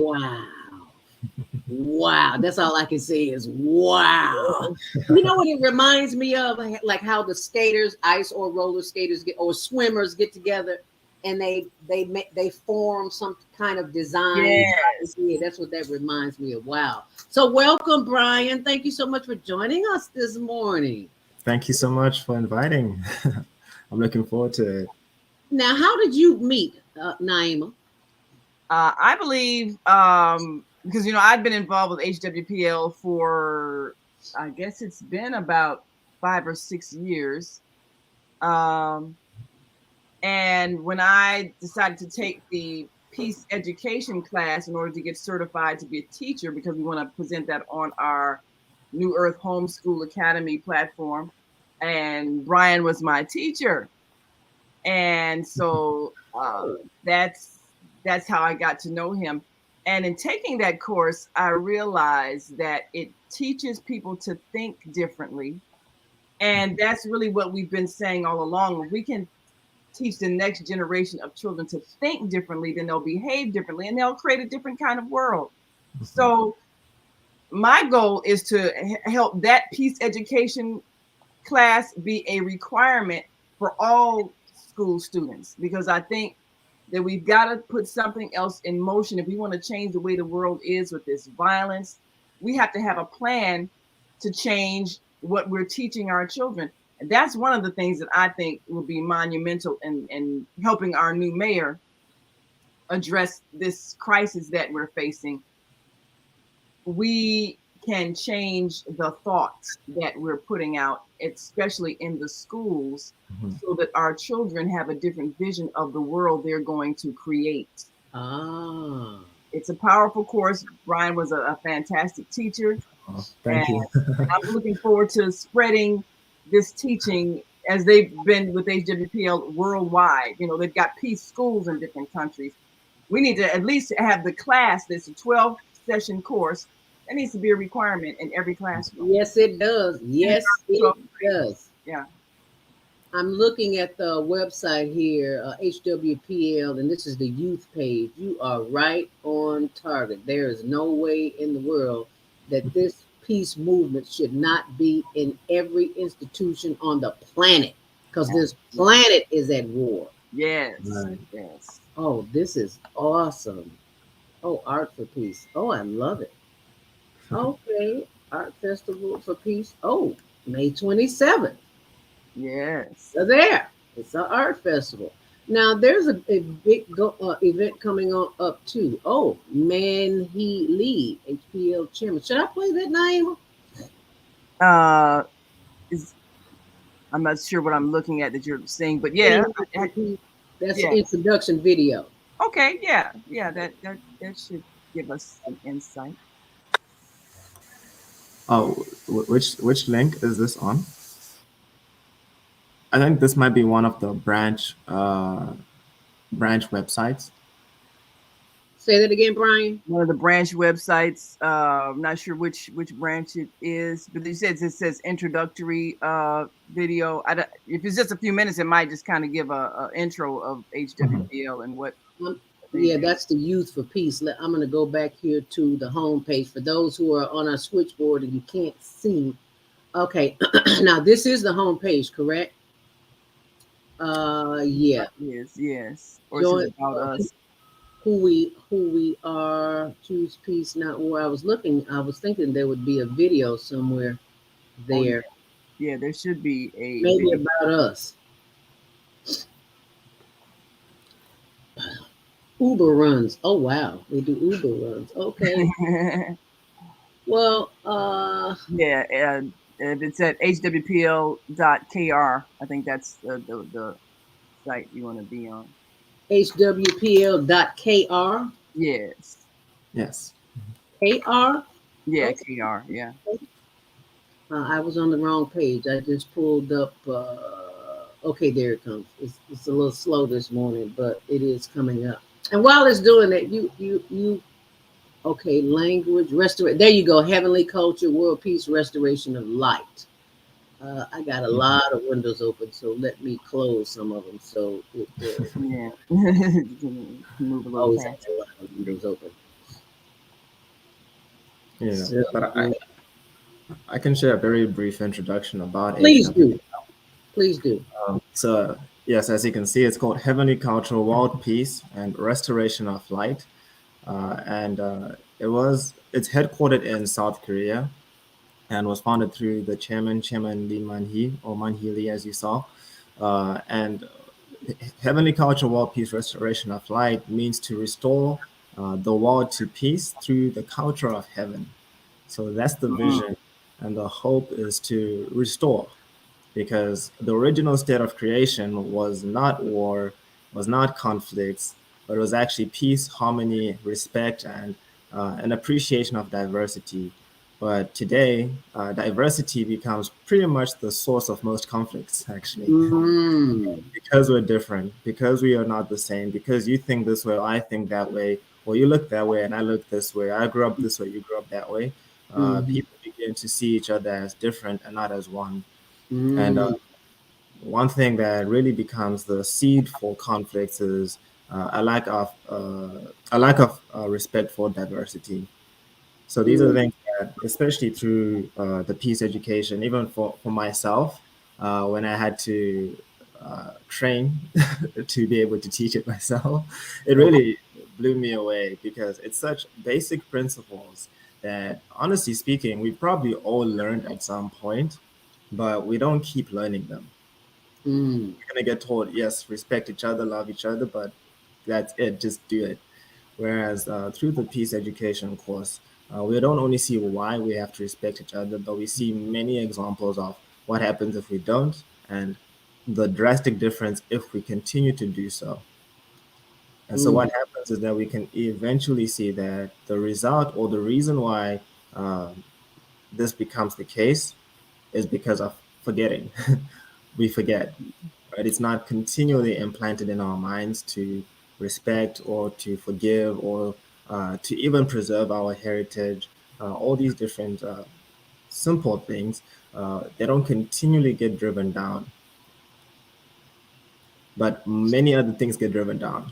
Wow. That's all I can say is wow. You know what it reminds me of? Like how the skaters, ice or roller skaters or swimmers get together and they form some kind of design. Yes. Yeah, that's what that reminds me of. Wow. So welcome, Brian. Thank you so much for joining us this morning. Thank you so much for inviting. I'm looking forward to it. Now, how did you meet Naima? I believe because I've been involved with HWPL for I guess it's been about 5 or 6 years. And when I decided to take the peace education class in order to get certified to be a teacher, because we want to present that on our New Earth Homeschool Academy platform, and Brian was my teacher, and so that's how I got to know him. And in taking that course, I realized that it teaches people to think differently, and that's really what we've been saying all along. We can teach the next generation of children to think differently, then they'll behave differently and they'll create a different kind of world. So my goal is to help that peace education class be a requirement for all school students, because I think that we've got to put something else in motion. If we want to change the way the world is with this violence, we have to have a plan to change what we're teaching our children. And that's one of the things that I think will be monumental in helping our new mayor address this crisis that we're facing. We can change the thoughts that we're putting out, especially in the schools, so that our children have a different vision of the world they're going to create. It's a powerful course. Brian was a fantastic teacher, Oh, and thank you. I'm looking forward to spreading this teaching as they've been with HWPL worldwide. You know, they've got peace schools in different countries. We need to at least have the class that's a 12-session course. That needs to be a requirement in every classroom. Yes, it does. Yes, it 12 does. Yeah. I'm looking at the website here, HWPL, and this is the youth page. You are right on target. There is no way in the world that this peace movement should not be in every institution on the planet, because this planet is at war. Yes. Right. Yes. Oh, this is awesome. Oh, Art for Peace. Oh, I love it. Okay, Art Festival for Peace. Oh, May 27th. Yes. So there, it's an art festival. Now there's a big event coming on up too. Oh, Man He Lee, HPL chairman. Should I play that, Naima? Is I'm not sure what I'm looking at that you're saying, but yeah, That's the yeah. introduction video. Okay, yeah, that should give us some insight. Oh, which link is this on? I think this might be one of the branch websites. Say that again, Brian. One of the branch websites. I'm not sure which branch it is, but it says introductory video. If it's just a few minutes, it might just kind of give a intro of HWPL and what. Yeah, that's the Youth for Peace. I'm going to go back here to the home page for those who are on our switchboard and you can't see. Okay, now this is the home page, correct? Yeah. Yes. Or Join, it's about us. Who we are, choose peace, not war. I was thinking there would be a video somewhere there. Yeah, there should be a maybe video about us. Uber runs. Oh wow, they do Uber runs. Okay. Well, yeah, it's at hwpl.kr. I think that's the site you want to be on. hwpl.kr. Yes. Yes. KR. Yeah, okay. KR. Yeah. I was on the wrong page. I just pulled up. Okay, there it comes. It's a little slow this morning, but it is coming up. And while it's doing that, you. Okay, language restoration. There you go. Heavenly culture, world peace, restoration of light. I got a lot of windows open, so let me close some of them. So it yeah, move a little always fast. have a lot of windows open. Yeah, so, but I can share a very brief introduction about Please do. Please do. So yes, as you can see, it's called Heavenly Culture, World Peace, and Restoration of Light, and it's headquartered in South Korea, and was founded through the chairman Lee Man-hee, or Man-hee Lee, as you saw, and Heavenly Culture, World Peace, Restoration of Light means to restore the world to peace through the culture of heaven. So that's the vision, and the hope is to restore, because the original state of creation was not war, was not conflicts, but it was actually peace, harmony, respect, and an appreciation of diversity. But today, diversity becomes pretty much the source of most conflicts, actually. Because we're different, because we are not the same, because you think this way, I think that way, or you look that way and I look this way, I grew up this way, you grew up that way. People begin to see each other as different and not as one. And one thing that really becomes the seed for conflicts is a lack of respect for diversity. So these are the things that, especially through the peace education, even for myself, when I had to train to be able to teach it myself, it really blew me away, because it's such basic principles that, honestly speaking, we probably all learned at some point, but we don't keep learning them. You're gonna get told, yes, respect each other, love each other, but that's it, just do it. Whereas through the peace education course, we don't only see why we have to respect each other, but we see many examples of what happens if we don't, and the drastic difference if we continue to do so. And so what happens is that we can eventually see that the result or the reason why this becomes the case is because of forgetting. We forget, right? It's not continually implanted in our minds to respect or to forgive or to even preserve our heritage. All these different simple things, they don't continually get driven down, but many other things get driven down,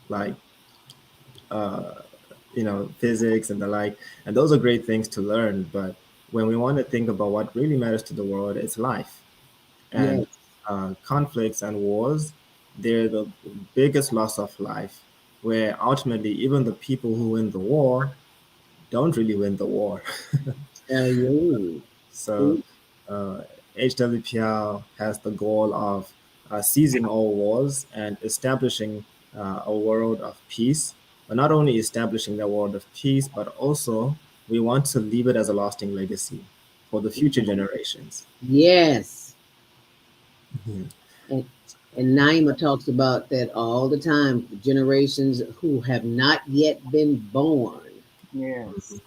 like physics and the like, and those are great things to learn. But when we want to think about what really matters to the world, it's life. Yes. And conflicts and wars, they're the biggest loss of life, where ultimately even the people who win the war don't really win the war. Yeah. So HWPL has the goal of ceasing all wars and establishing a world of peace. But not only establishing that world of peace, but also we want to leave it as a lasting legacy for the future generations. Yes. Mhm. And, and Naima talks about that all the time. Generations who have not yet been born. Yes,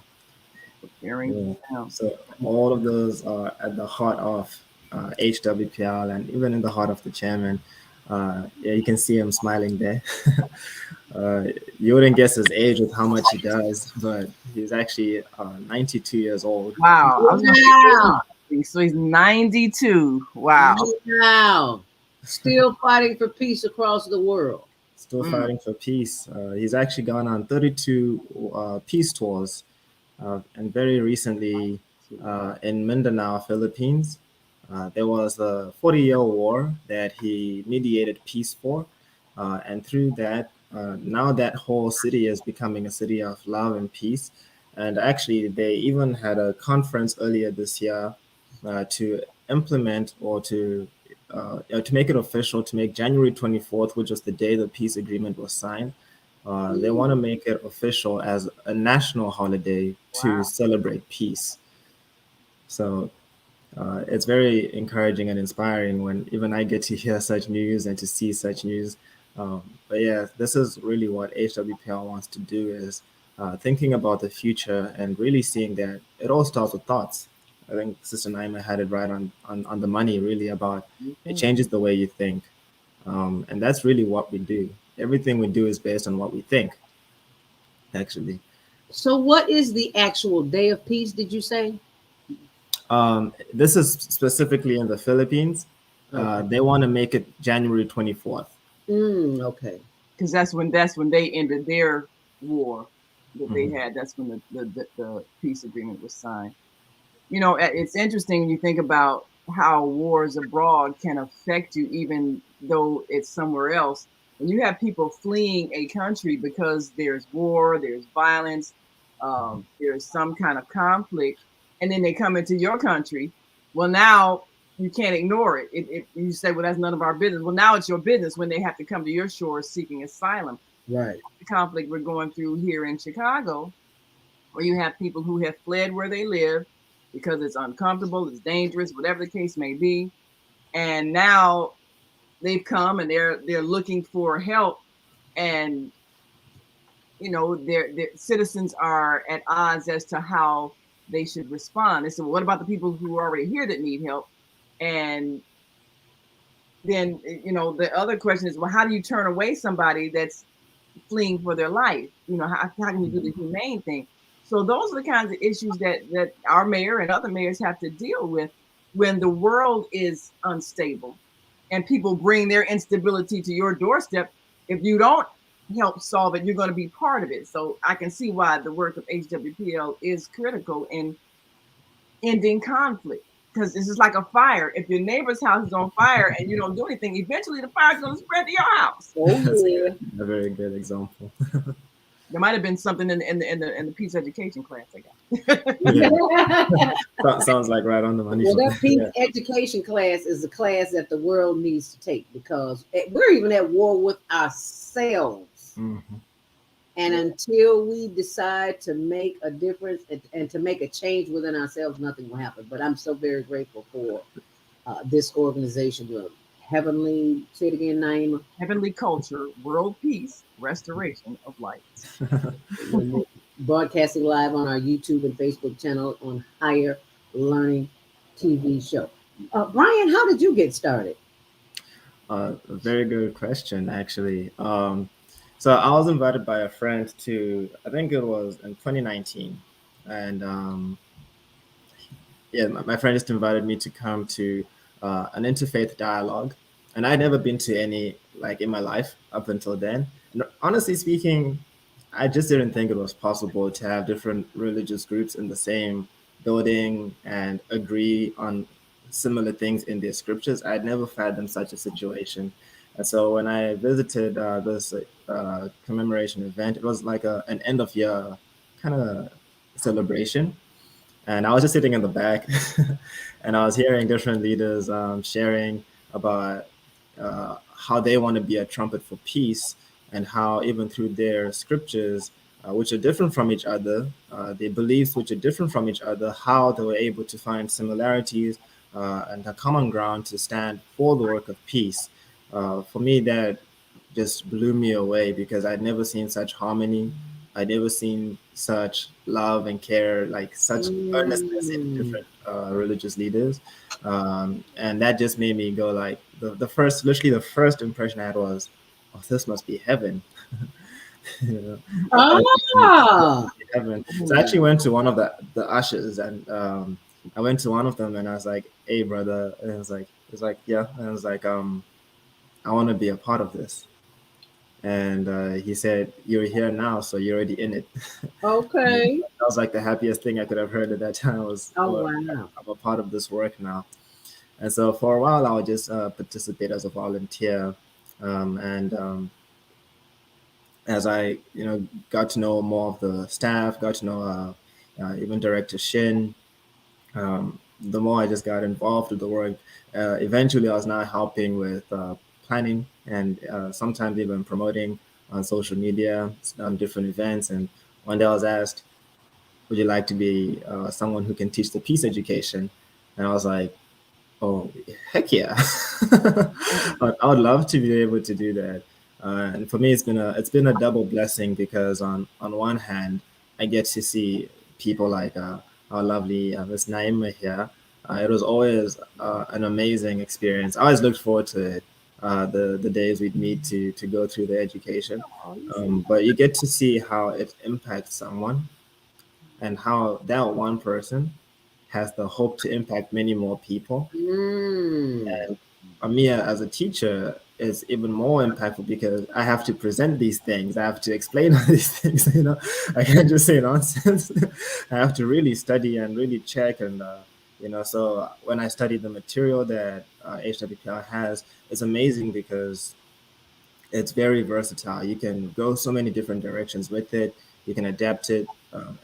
preparing Yeah. for them. So all of those are at the heart of HWPL and even in the heart of the chairman. Yeah, you can see him smiling there. uh, you wouldn't guess his age with how much he does, but he's actually 92 years old. Wow, I was gonna Wow. say so he's 92. Wow. Wow. Still fighting for peace across the world. Still Mm. fighting for peace. He's actually gone on 32 peace tours, and very recently in Mindanao, Philippines, there was a 40-year war that he mediated peace for. And through that, now that whole city is becoming a city of love and peace. And actually, they even had a conference earlier this year to implement or to make it official, to make January 24th, which was the day the peace agreement was signed. They want to make it official as a national holiday to Wow. celebrate peace. So it's very encouraging and inspiring when even I get to hear such news and to see such news. But yeah, this is really what HWPL wants to do is thinking about the future and really seeing that it all starts with thoughts. I think Sister Naima had it right on the money, really, about it Mhm. changes the way you think. And that's really what we do. Everything we do is based on what we think, actually. So, what is the actual day of peace? Did you say? This is specifically in the Philippines. Okay. They want to make it January 24th. Okay. Because that's when they ended their war that they Mhm. had. That's when the peace agreement was signed. It's interesting when you think about how wars abroad can affect you, even though it's somewhere else. When you have people fleeing a country because there's war, there's violence, there's some kind of conflict, and then they come into your country. Well, now you can't ignore it. You say, well, that's none of our business. Well, now it's your business when they have to come to your shores seeking asylum. Right. The conflict we're going through here in Chicago, where you have people who have fled where they live because it's uncomfortable, it's dangerous, whatever the case may be, and now they've come and they're looking for help, and their citizens are at odds as to how they should respond. They said, well, what about the people who are already here that need help? And then the other question is, well, how do you turn away somebody that's fleeing for their life? How can you do the humane thing? So those are the kinds of issues that our mayor and other mayors have to deal with when the world is unstable and people bring their instability to your doorstep. If you don't help solve it, you're going to be part of it. So I can see why the work of HWPL is critical in ending conflict, because this is like a fire. If your neighbor's house is on fire and you don't do anything, eventually the fire's going to spread to your house. Oh That's yeah. a very good example. There might have been something in the peace education class I got. Yeah, Well, sounds like right on the money for that peace yeah. education class is a class that the world needs to take because we're even at war with ourselves. Mhm. And until we decide to make a difference and to make a change within ourselves, nothing will happen. But I'm so very grateful for this organization Heavenly, say it again, Naima. Heavenly Culture, World Peace, Restoration of Light. We're broadcasting live on our YouTube and Facebook channel on Higher Learning TV show. Brian, how did you get started? A very good question, actually. So I was invited by a friend to, I think it was in 2019, and yeah, my friend just invited me to come to an interfaith dialogue, and I'd never been to any like in my life up until then. And honestly speaking, I just didn't think it was possible to have different religious groups in the same building and agree on similar things in their scriptures. I'd never fathomed such a situation. And so when I visited this commemoration event, it was like an end of year kind of celebration, and I was just sitting in the back, and I was hearing different leaders sharing about how they want to be a trumpet for peace, and how even through their scriptures, which are different from each other, their beliefs which are different from each other, how they were able to find similarities and a common ground to stand for the work of peace. For me, that just blew me away because I'd never seen such harmony. I'd never seen such love and care, like such earnestness in Mm. different religious leaders. And that just made me go like the first, literally the first impression I had was, oh, this must be heaven. You know, I thought it Ah, must be heaven. So I actually went to one of the ushers, and I went to one of them and I was like, hey brother, and it was like yeah, and I was like, I want to be a part of this. And he said, "You're here now, so you're already in it." And okay. that was like the happiest thing I could have heard at that time. Was, Oh, well, wow. I'm a part of this work now. And so for a while, I would just participate as a volunteer. And as I, got to know more of the staff, got to know even Director Shin, the more I just got involved with the work. Eventually, I was now helping with planning and sometimes even promoting on social media, different events. And one day I was asked, would you like to be someone who can teach the peace education? And I was like, oh, heck yeah. I would love to be able to do that. And for me, it's been a double blessing because on one hand, I get to see people like our lovely Miss Naima here. It was always an amazing experience. I always looked forward to it. The days we'd meet to go through the education, but you get to see how it impacts someone and how that one person has the hope to impact many more people. Mm. And me as a teacher is even more impactful because I have to present these things. I have to explain all these things. I can't just say nonsense. I have to really study and really check. And so when I study the material that HWPL has, it's amazing because it's very versatile. You can go so many different directions with it. You can adapt it.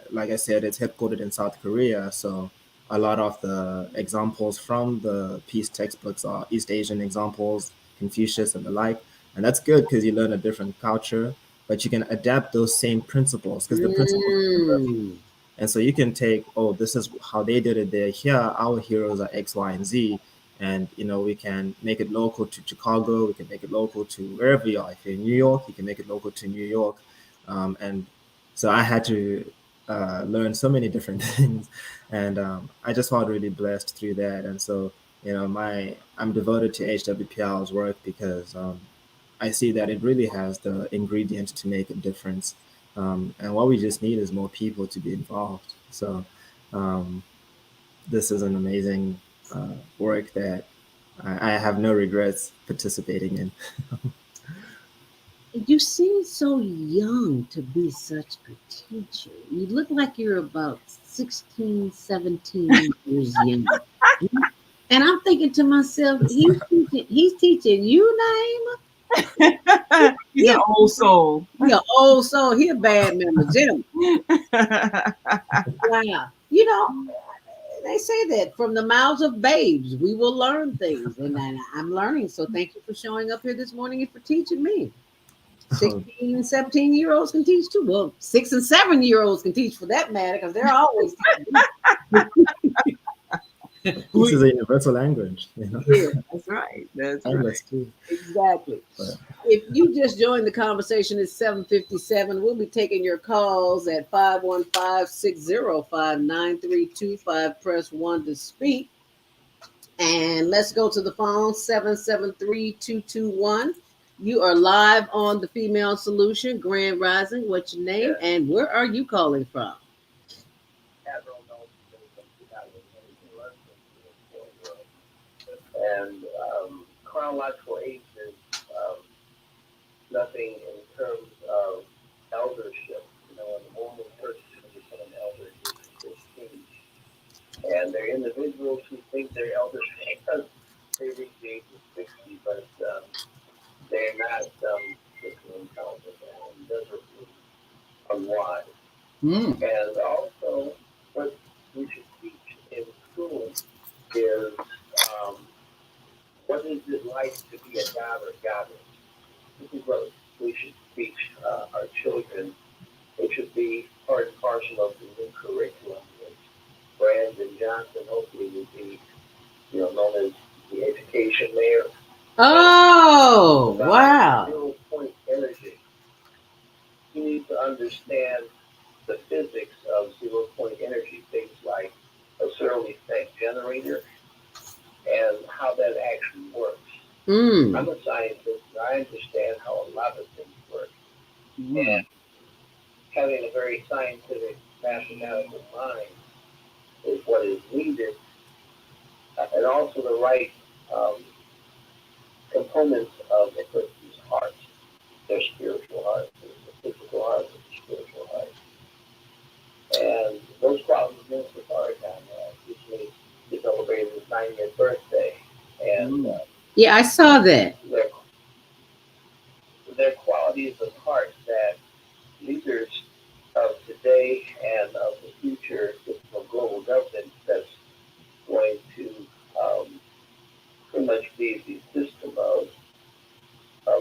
Like I said, it's headquartered in South Korea, so a lot of the examples from the peace textbooks are East Asian examples, Confucius and the like, and that's good because you learn a different culture, but you can adapt those same principles because the principles are universal. Mm. And so you can take, oh, this is how they did it there. Here, our heroes are X, Y, and Z. And we can make it local to Chicago. We can make it local to wherever you are. If you're in New York, you can make it local to New York. And so I had to learn so many different things, and I just felt really blessed through that. And so I'm devoted to HWPL's work because I see that it really has the ingredients to make a difference. And what we just need is more people to be involved. So um, this is an amazing work that I have no regrets participating in. You seem so young to be such a teacher. You look like you're about 16, 17 years young. And I'm thinking to myself, he's teaching you, Naima? He's an old soul. He an old soul. He a bad member, Jim. Wow. They say that from the mouths of babes, we will learn things. And I'm learning. So thank you for showing up here this morning and for teaching me. 16 and 17-year-olds can teach too. Well, 6 and 7-year-olds can teach for that matter because they're always teaching. This is a universal language, you know. Yeah, that's right. That's right. Timeless too. Exactly. But If you just joined the conversation, it's 7:57. We'll be taking your calls at 515-605-9325. Press 1 to speak. And let's go to the phone, 773-221. You are live on the Female Solution, Grand Rising. What's your name and where are you calling from? And chronological age is nothing in terms of eldership. You know, when the woman person become an elder at age 15, and there are individuals who think they're elders because they reach the age of 60, but they're not physically intelligent and deliberately unwise. And also, what we should teach in school is what is it like to be a god or goddess? This is what we should teach our children. It should be part and parcel of the new curriculum, which Brandon Johnson hopefully will be, known as the education mayor. Oh, wow. 0 point energy. You need to understand the physics of 0 point energy, things like a Searle effect generator and how that actually works. I'm a scientist and I understand how a lot of things work. And having a very scientific, mathematical mind is what is needed, and also the right components of a person's heart, their spiritual heart, the physical heart, and the spiritual heart. And those qualities Minister Farrakhan recently celebrated his 90th birthday. And yeah, I saw that. Their qualities of heart that leaders of today and of the future system of global governance that's going to pretty much be the system of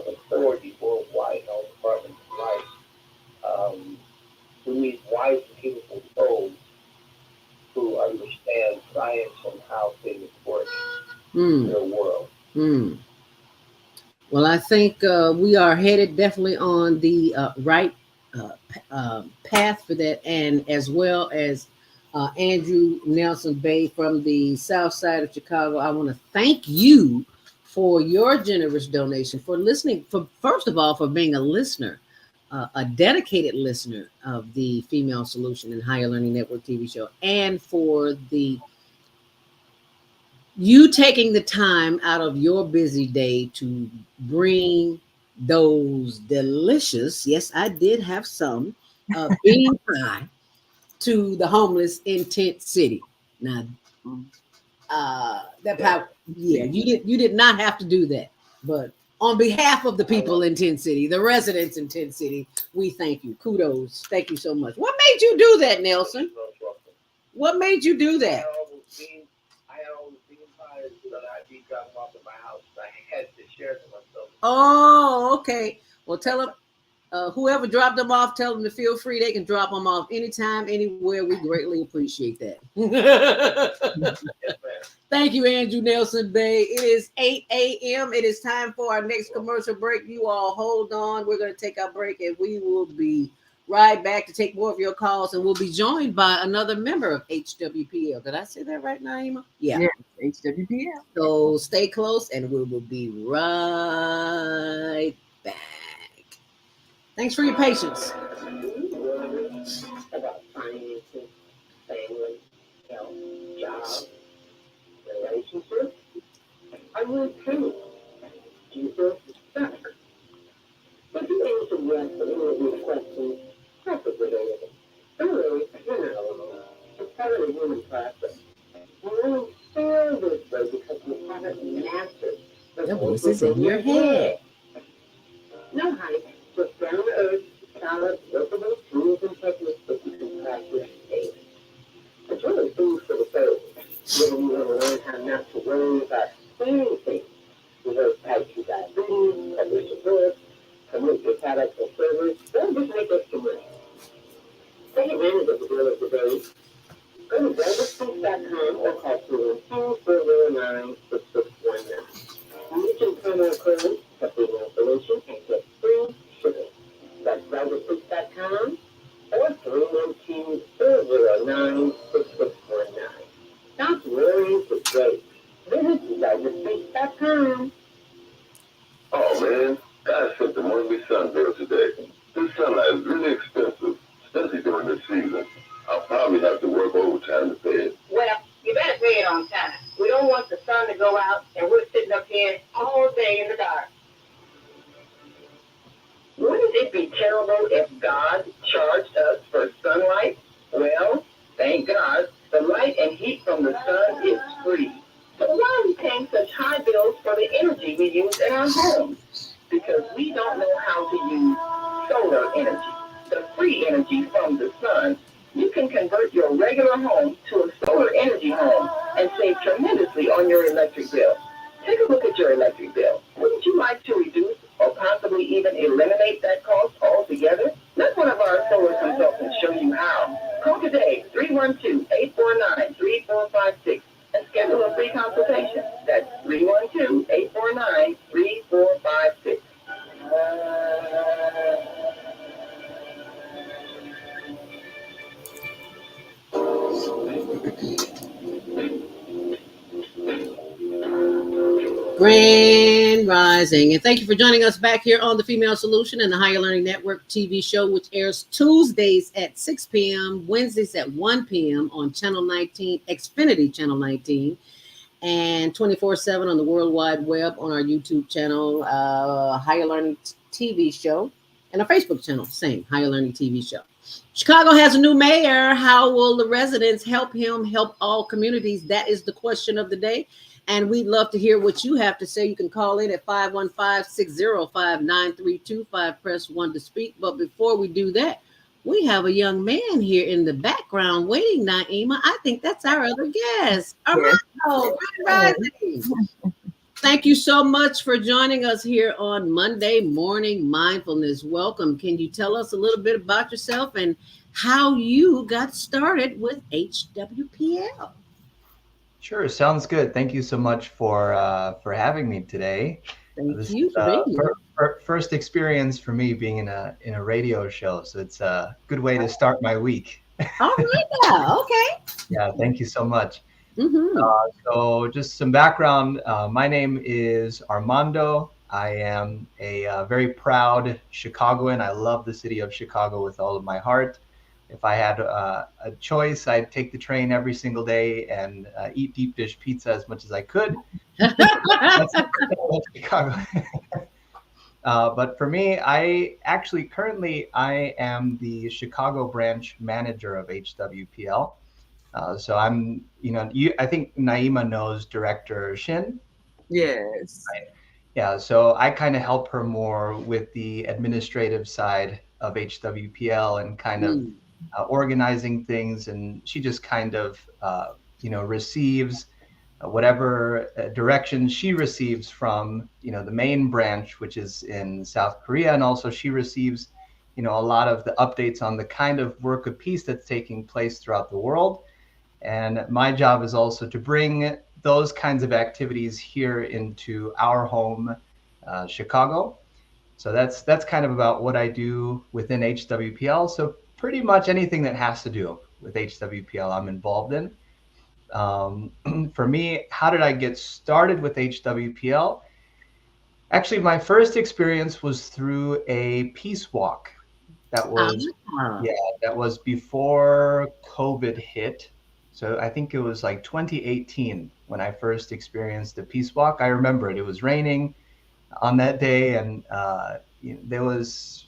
authority worldwide in all departments of life. We need wise and capable souls who understand science and how things work in the world. Well, I think we are headed definitely on the right path for that, and as well as Andrew Nelson Bay from the south side of Chicago. I want to thank you for your generous donation, for listening, for first of all, for being a listener, a dedicated listener of the Female Solution and Higher Learning Network TV show, and for you taking the time out of your busy day to bring those delicious, yes, I did have some, bean pie to the homeless in Tent City. Now, that pie, yeah, you did not have to do that, but on behalf of the people in Tent City, the residents in Tent City, we thank you. Kudos. Thank you so much. What made you do that, Nelson? What made you do that? I had all the bean pies that I'd be dropping off at my house. I had to share them with them. Oh, okay. Well, tell them, whoever dropped them off, tell them to feel free. They can drop them off anytime, anywhere. We greatly appreciate that. Yes, Thank you, Andrew Nelson Bay. It is 8 a.m. It is time for our next commercial break. You all hold on. We're going to take our break, and we will be right back to take more of your calls, and we'll be joined by another member of HWPL. Did I say that right, Naima? Yeah, HWPL. So stay close, and we will be right back. Thanks for your patience. About finances, family, health, job, relationships. I will too. Do you feel stuck? If you answer yes to any of these questions, that's a good answer. Don't worry, you're not alone. It's part of the human process. You only feel this way because you haven't mastered the voices in your head. No hype, just down to earth, solid, workable tools and techniques that you can practice daily. It's really food for the soul. When you want to learn how not to worry about anything. You know, type 2 diabetes, publish your book, promote your products or service, or just make extra money. Take advantage of the deal of the day. Go to HWPeace.com or call 212-409-6619. Mention promo code for free installation and get free shipping. That's HWPeace.com or 312-409-6619. Stop worrying today. Visit HWPeace.com. Oh man, God sent the Monday sun there today. This sunlight is really expensive, especially during this season. I'll probably have to work overtime to pay it. Well, you better pay it on time. We don't want the sun to go out and we're sitting up here all day in the dark. Wouldn't it be terrible if God charged us for sunlight? Well, thank God, the light and heat from the sun is free. So why are we paying such high bills for the energy we use in our homes? Because we don't know how to use solar energy, the free energy from the sun. You can convert your regular home to a solar energy home and save tremendously on your electric bill. Take a look at your electric bill. Wouldn't you like to reduce or possibly even eliminate that cost altogether? Let one of our solar consultants show you how. Call today, 312-849-3456, and schedule a free consultation. That's 312-849-3456. Grand Rising. And thank you for joining us back here on the Female Solution and the Higher Learning Network TV show, which airs Tuesdays at 6 p.m., Wednesdays at 1 p.m. on Channel 19, Xfinity Channel 19, and 24/7 on the World Wide Web on our YouTube channel, Higher Learning TV show, and our Facebook channel, same, Higher Learning TV show. Chicago has a new mayor. How will the residents help him help all communities? That is the question of the day. And we'd love to hear what you have to say. You can call in at 515-605-9325. Press 1 to speak. But before we do that, we have a young man here in the background waiting, Naima. I think that's our other guest. Armando, Grand Rising. Thank you so much for joining us here on Monday Morning Mindfulness. Welcome. Can you tell us a little bit about yourself and how you got started with HWPL? Sure, sounds good. Thank you so much for having me today. Thank you for being here. First experience for me being in a radio show, so it's a good way to start my week. All right, now, okay. Yeah, thank you so much. Mm-hmm. So just some background. My name is Armando. I am a very proud Chicagoan. I love the city of Chicago with all of my heart. If I had a choice, I'd take the train every single day and eat deep dish pizza as much as I could. That's Chicago. But for me, currently I am the Chicago branch manager of HWPL. So I'm, I think Naima knows Director Shin. Yes. Right. Yeah, so I kind of help her more with the administrative side of HWPL and kind of organizing things, and she just kind of receives whatever directions she receives from the main branch, which is in South Korea, and also she receives a lot of the updates on the kind of work of peace that's taking place throughout the world. And my job is also to bring those kinds of activities here into our home, Chicago. So that's kind of about what I do within HWPL. So pretty much anything that has to do with HWPL, I'm involved in. For me, how did I get started with HWPL? Actually, my first experience was through a peace walk. That was before COVID hit. So I think it was like 2018 when I first experienced the peace walk. I remember it. It was raining on that day, and there was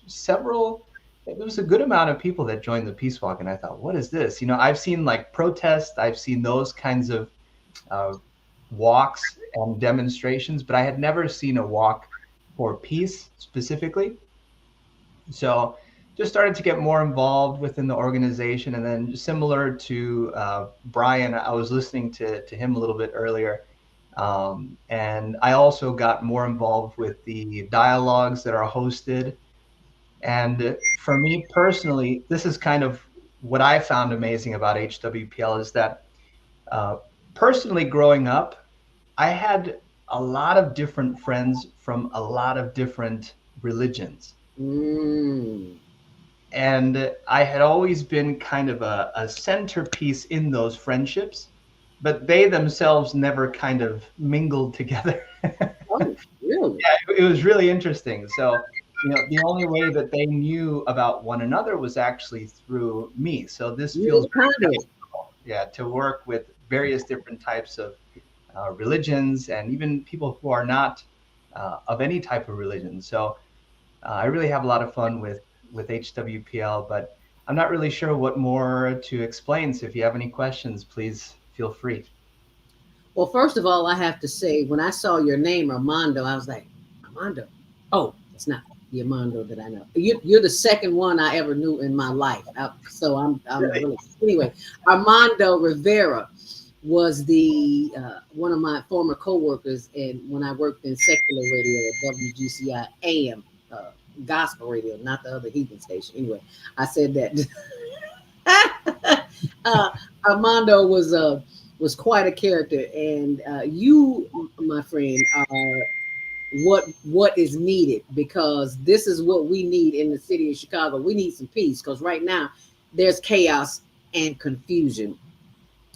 a good amount of people that joined the peace walk, and I thought, what is this? I've seen like protests, I've seen those kinds of walks and demonstrations, but I had never seen a walk for peace specifically. So just started to get more involved within the organization, and then similar to Brian, I was listening to him a little bit earlier. And I also got more involved with the dialogues that are hosted. And for me personally, this is kind of what I found amazing about HWPL, is that Personally, growing up, I had a lot of different friends from a lot of different religions. Mm. And I had always been kind of a centerpiece in those friendships, but they themselves never kind of mingled together. Oh, really? Yeah, it was really interesting. So, the only way that they knew about one another was actually through me. So this You feels was very conduit. natural, yeah, to work with various different types of religions and even people who are not of any type of religion. So I really have a lot of fun with HWPL, but I'm not really sure what more to explain. So if you have any questions, please feel free. Well, first of all, I have to say, when I saw your name, Armando, I was like, Armando. Oh, it's not the Armando that I know. You're the second one I ever knew in my life. So I'm Really? really anyway. Armando Rivera was the one of my former coworkers, and when I worked in secular radio at WGCI AM gospel radio, not the other heathen station. Anyway, I said that. uh, Armando was quite a character, and you, my friend, are what is needed, because this is what we need in the city of Chicago. We need some peace, because right now there's chaos and confusion.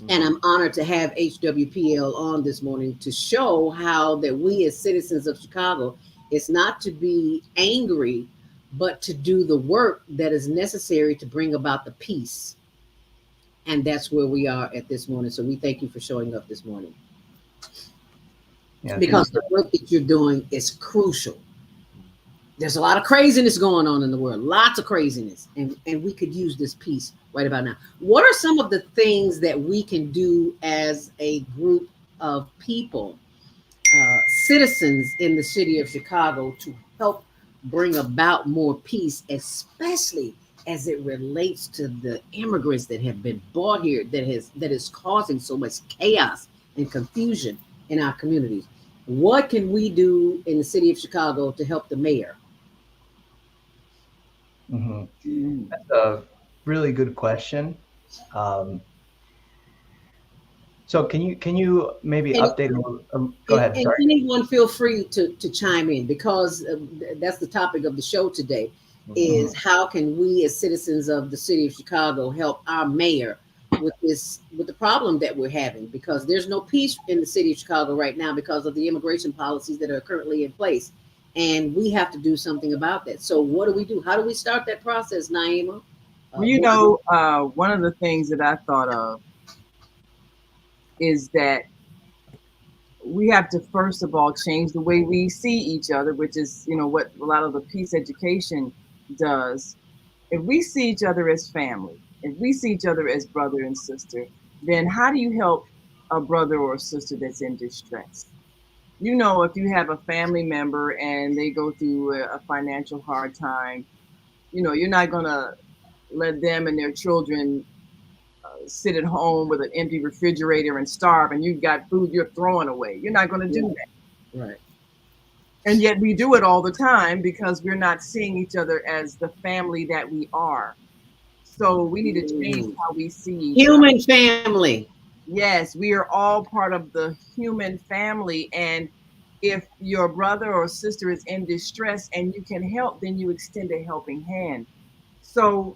And I'm honored to have HWPL on this morning to show how that we as citizens of Chicago, it's not to be angry, but to do the work that is necessary to bring about the peace. And that's where we are at this morning. So we thank you for showing up this morning, Yeah, thank because you. the work that you're doing is crucial. There's a lot of craziness going on in the world, lots of craziness, and we could use this piece right about now. What are some of the things that we can do as a group of people, citizens in the city of Chicago, to help bring about more peace, especially as it relates to the immigrants that have been brought here, that is causing so much chaos and confusion in our communities? What can we do in the city of Chicago to help the mayor? Hmm. That's a really good question. Um, so can you maybe And, update a little? Go ahead. and Sorry. anyone feel free to chime in, because that's the topic of the show today, Mhm. is how can we as citizens of the city of Chicago help our mayor with the problem that we're having, because there's no peace in the city of Chicago right now because of the immigration policies that are currently in place, and we have to do something about that. So what do we do? How do we start that process, Naima? One of the things that I thought of is that we have to first of all change the way we see each other, which is, what a lot of the peace education does. If we see each other as family, if we see each other as brother and sister, then how do you help a brother or a sister that's in distress? If you have a family member and they go through a financial hard time, you're not going to let them and their children sit at home with an empty refrigerator and starve, and you've got food you're throwing away. You're not going to do Yeah, that. right. And yet we do it all the time because we're not seeing each other as the family that we are. So we need to change Mm. how we see each other. Human family. Yes, we are all part of the human family. And if your brother or sister is in distress and you can help, then you extend a helping hand. So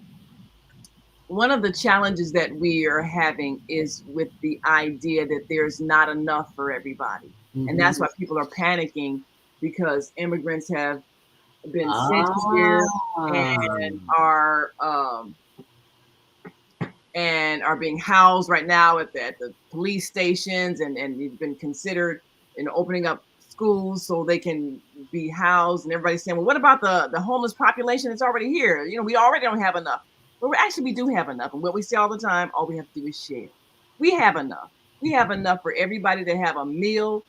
one of the challenges that we are having is with the idea that there's not enough for everybody. And Mm-hmm. that's why people are panicking, because immigrants have been sent here Ah, and are being housed right now at the police stations, and they've been considered in opening up schools so they can be housed. And everybody's saying, well, what about the homeless population that's already here? We already don't have enough. But we do have enough. And what we say all the time, all we have to do is share. We have enough. We have enough for everybody to have a meal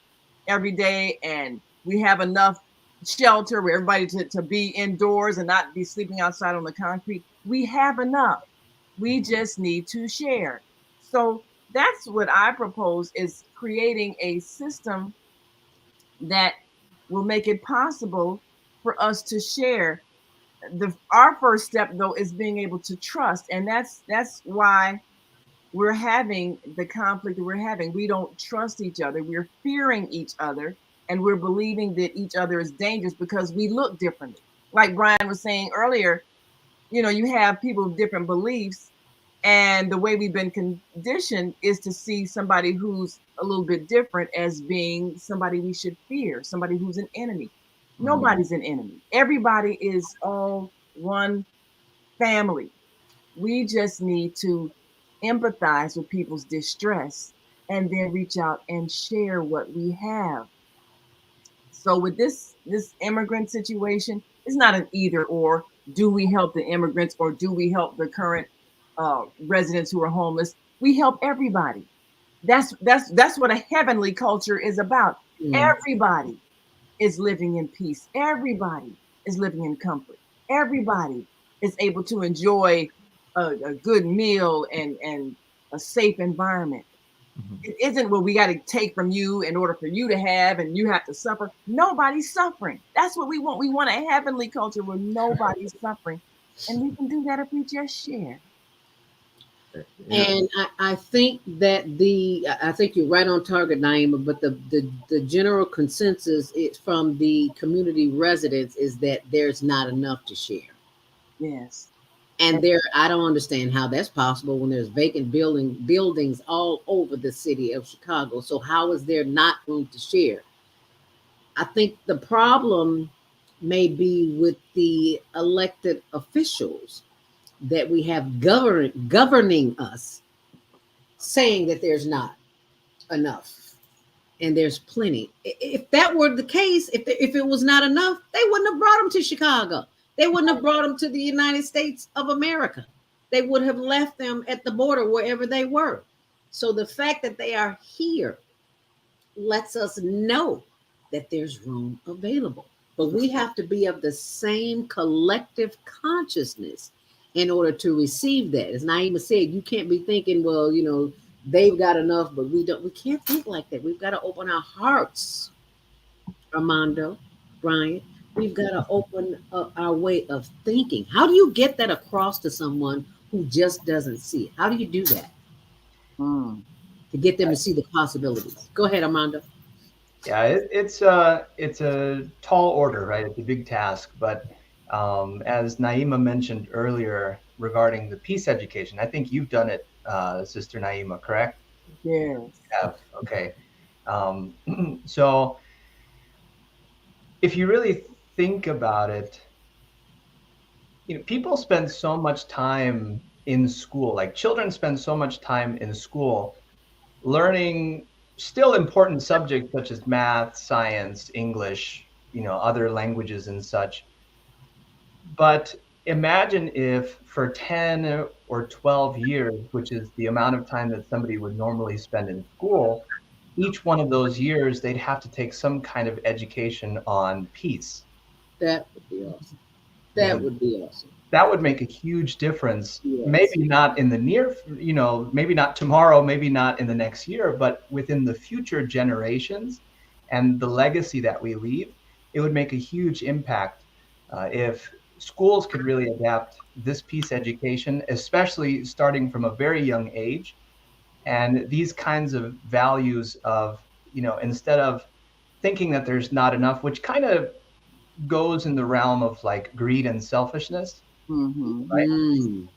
every day, and we have enough shelter where everybody to be indoors and not be sleeping outside on the concrete. We have enough. We just need to share. So that's what I propose, is creating a system that will make it possible for us to share. Our first step though is being able to trust, and that's why we're having the conflict that we're having. We don't trust each other. We're fearing each other, and we're believing that each other is dangerous because we look differently. Like Brian was saying earlier, you have people with different beliefs, and the way we've been conditioned is to see somebody who's a little bit different as being somebody we should fear, somebody who's an enemy. Nobody's an enemy. Everybody is all one family. We just need to empathize with people's distress and then reach out and share what we have. So with this immigrant situation, it's not an either or. Do we help the immigrants or do we help the current residents who are homeless? We help everybody. That's what a heavenly culture is about. Everybody is living in peace. Everybody is living in comfort. Everybody is able to enjoy a good meal and a safe environment. It isn't what we got to take from you in order for you to have, and you have to suffer. Nobody's suffering. That's what we want. We want a heavenly culture where nobody's suffering, and we can do that if we just share. And I think that I think you're right on target, Naima, but the general consensus is from the community residents is that there's not enough to share. Yes. And I don't understand how that's possible when there's vacant buildings all over the city of Chicago. So how is there not room to share? I think the problem may be with the elected officials that we have governing us, saying that there's not enough and there's plenty. If that were the case, if it was not enough, they wouldn't have brought them to Chicago. They wouldn't have brought them to the United States of America. They would have left them at the border wherever they were. So the fact that they are here lets us know that there's room available. But we have to be of the same collective consciousness in order to receive that. As Naima said, you can't be thinking, well, they've got enough, but we don't. We can't think like that. We've got to open our hearts, Armando, Brian. We've got to open up our way of thinking. How do you get that across to someone who just doesn't see it? How do you do that? To get them to see the possibilities. Go ahead, Armando. Yeah, it's a tall order, right? It's a big task, but as Naima mentioned earlier regarding the peace education, I think you've done it, Sister Naima, correct? Yes. You have. Okay. So if you really think about it, people spend so much time in school, like children spend so much time in school learning still important subjects such as math, science, English, other languages and such. But imagine if for 10 or 12 years, which is the amount of time that somebody would normally spend in school, each one of those years, they'd have to take some kind of education on peace. That would be awesome. That would be awesome. That would make a huge difference. Yes. Maybe not in the near, maybe not tomorrow, maybe not in the next year, but within the future generations and the legacy that we leave, it would make a huge impact if schools could really adapt this peace education, especially starting from a very young age. And these kinds of values of, instead of thinking that there's not enough, which kind of goes in the realm of like greed and selfishness. Right?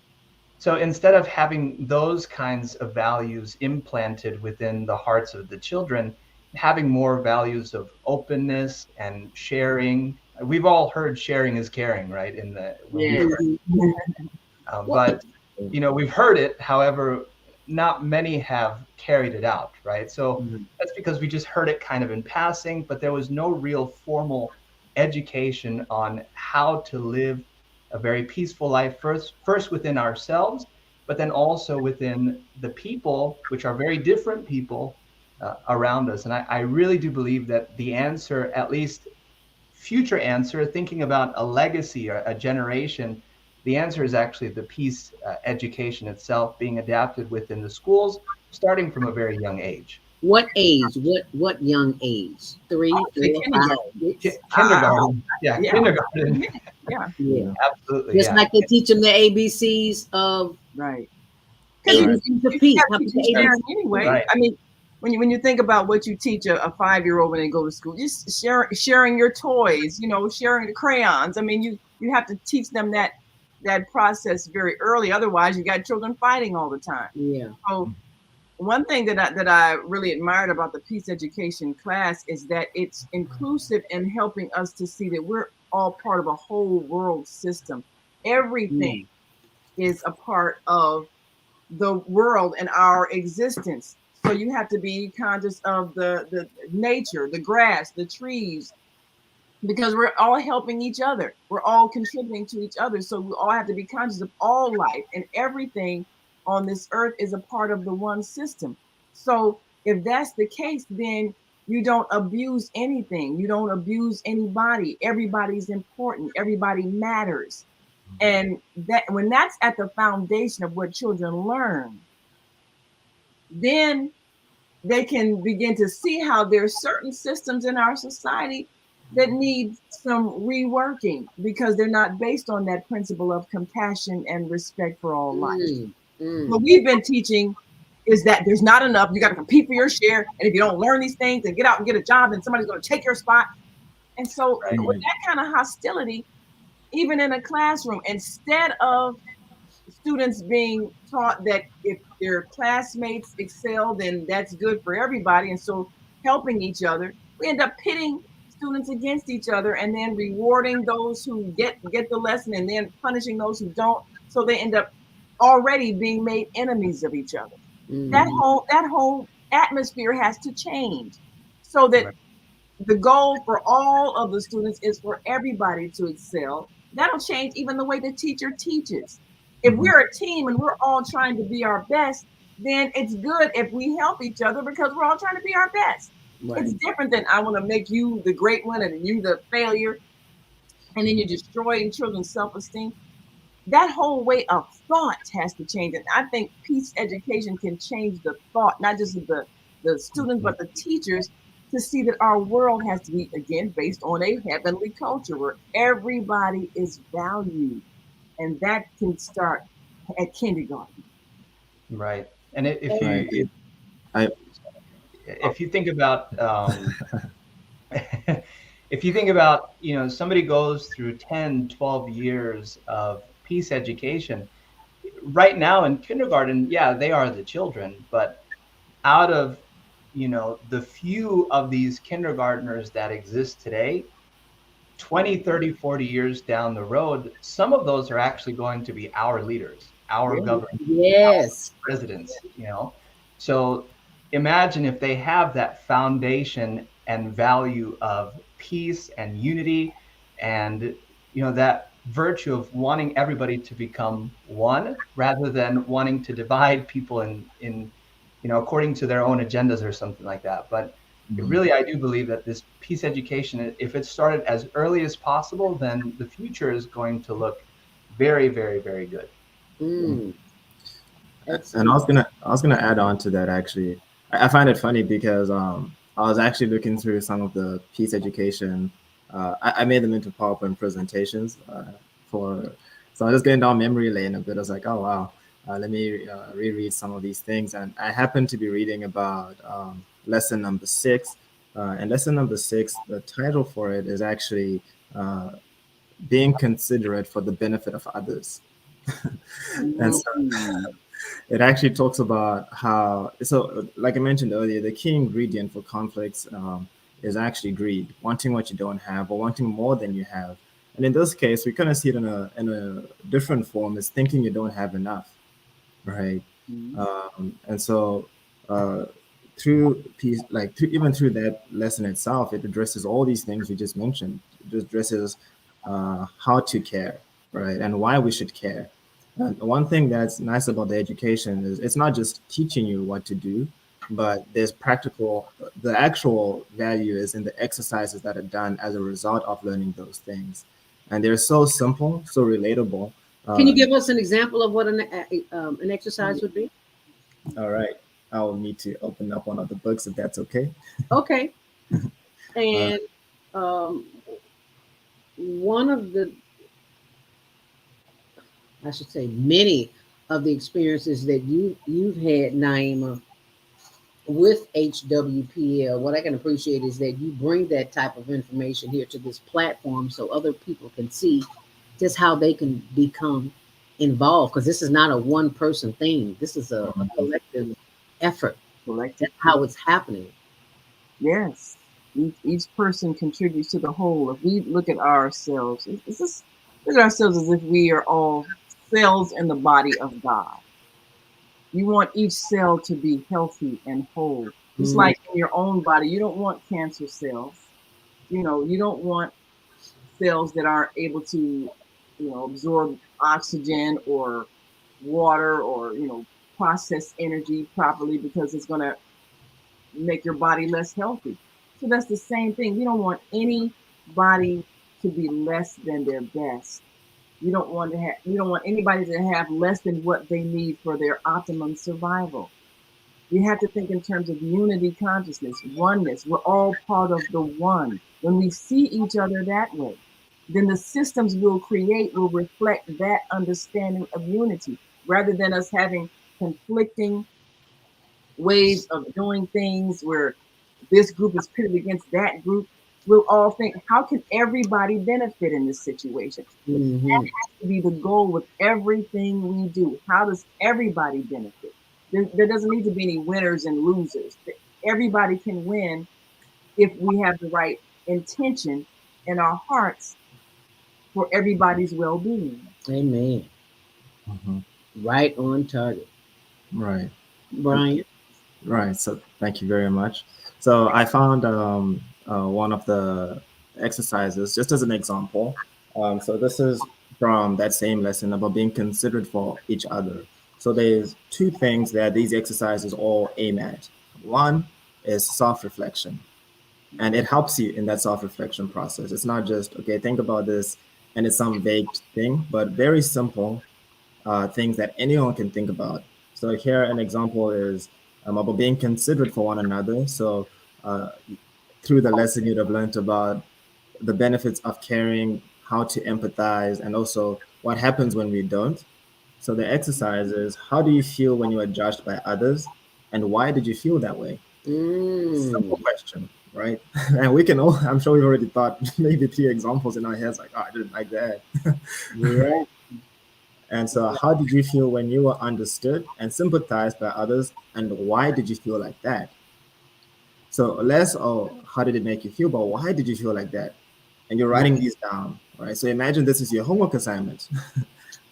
So instead of having those kinds of values implanted within the hearts of the children, having more values of openness and sharing. We've all heard sharing is caring, right? But we've heard it. However, not many have carried it out, right? So that's because we just heard it kind of in passing, but there was no real formal education on how to live a very peaceful life, first within ourselves, but then also within the people, which are very different people around us. And I really do believe that the answer, at least future answer, thinking about a legacy or a generation, the answer is actually the peace education itself being adapted within the schools, starting from a very young age. What age? What young age? 3, 4, 5, 6? Kindergarten. Yeah, kindergarten. Yeah, absolutely. Just like they teach them the ABCs of right. ABCs of peace. How about the sharing ABC? anyway. Right. I mean, when you think about what you teach a 5-year-old when they go to school, just sharing your toys, sharing the crayons. I mean, you have to teach them that process very early. Otherwise, you got children fighting all the time. Yeah. So one thing that I really admired about the peace education class is that it's inclusive in helping us to see that we're all part of a whole world system. Everything is a part of the world and our existence. So you have to be conscious of the nature, the grass, the trees, because we're all helping each other. We're all contributing to each other. So we all have to be conscious of all life, and everything on this earth is a part of the one system. So if that's the case, then you don't abuse anything. You don't abuse anybody. Everybody's important. Everybody matters. And that when that's at the foundation of what children learn, then they can begin to see how there's certain systems in our society that need some reworking because they're not based on that principle of compassion and respect for all life. What we've been teaching is that there's not enough. You got to compete for your share. And if you don't learn these things and get out and get a job, then somebody's going to take your spot. And so with that kind of hostility, even in a classroom, instead of students being taught that if their classmates excel, then that's good for everybody. And so helping each other, we end up pitting students against each other and then rewarding those who get the lesson and then punishing those who don't. So they end up already being made enemies of each other. That whole atmosphere has to change so that the goal for all of the students is for everybody to excel. That'll change even the way the teacher teaches. If we're a team and we're all trying to be our best, then it's good if we help each other because we're all trying to be our best. Right. It's different than I want to make you the great one and you the failure, and then you're destroying children's self-esteem. That whole way of thought has to change. And I think peace education can change the thought, not just of the students, but the teachers, to see that our world has to be, again, based on a heavenly culture where everybody is valued. And that can start at kindergarten. Right. And if Right. you I if you think about if you think about, somebody goes through 10, 12 years of peace education, right now in kindergarten, yeah, they are the children, but out of, the few of these kindergartners that exist today, 20, 30, 40 years down the road, some of those are actually going to be our leaders, our government, Yes. presidents. So imagine if they have that foundation and value of peace and unity and, that virtue of wanting everybody to become one rather than wanting to divide people in according to their own agendas or something like that. But really, I do believe that this peace education, if it started as early as possible, then the future is going to look very, very, very good. And I was gonna add on to that actually. I find it funny because I was actually looking through some of the peace education. I made them into PowerPoint presentations for. So I was just getting down memory lane a bit. I was like, oh wow, let me reread some of these things. And I happened to be reading about lesson number 6. And lesson number 6, the title for it is actually being considerate for the benefit of others. And so it actually talks about how, so like I mentioned earlier, the key ingredient for conflicts is actually greed, wanting what you don't have or wanting more than you have. And in this case, we kind of see it in a different form as thinking you don't have enough, right? And so through peace, even through that lesson itself, it addresses all these things we just mentioned. It addresses how to care, right, and why we should care. And one thing that's nice about the education is it's not just teaching you what to do, but there's the actual value is in the exercises that are done as a result of learning those things. And they're so simple, so relatable. Can you give us an example of what an exercise would be? All right. I'll need to open up one of the books if that's okay. Okay. And one of the, I should say, many of the experiences that you've had, Naima, with HWPL. What I can appreciate is that you bring that type of information here to this platform so other people can see just how they can become involved. Because this is not a one person thing. This is a collective effort. Collective. That's how it's happening. Yes. Each person contributes to the whole. If we look at ourselves, it's just look at ourselves as if we are all cells in the body of God. You want each cell to be healthy and whole. Just Mm, like in your own body, you don't want cancer cells. You don't want cells that aren't able to, absorb oxygen or water or, process energy properly because it's going to make your body less healthy. So that's the same thing. We don't want anybody to be less than their best. You don't want anybody to have less than what they need for their optimum survival. We have to think in terms of unity consciousness, oneness. We're all part of the one. When we see each other that way, then the systems we'll create will reflect that understanding of unity rather than us having conflicting ways of doing things where this group is pitted against that group. We'll all think, how can everybody benefit in this situation? That mhm. has to be the goal with everything we do. How does everybody benefit? There doesn't need to be any winners and losers. Everybody can win if we have the right intention in our hearts for everybody's well-being. Amen. Mhm. Right on target. Right. Brian. Right. So thank you very much. So I found one of the exercises just as an example. So this is from that same lesson about being considerate for each other. So there's two things that these exercises all aim at. One is self-reflection, and it helps you in that self-reflection process. It's not just, okay, think about this, and it's some vague thing, but very simple things that anyone can think about. So here an example is about being considerate for one another. So uh, through the lesson you'd have learned about the benefits of caring, how to empathize, and also what happens when we don't. So the exercise is, how do you feel when you are judged by others, and why did you feel that way? Simple Mm. question, right? And we can all, I'm sure we've already thought maybe three examples in our heads, like, oh, I didn't like that. Yeah. And so, how did you feel when you were understood and sympathized by others? And why did you feel like that? So, less, oh, how did it make you feel? But why did you feel like that? And you're writing these down, right? So, imagine this is your homework assignment.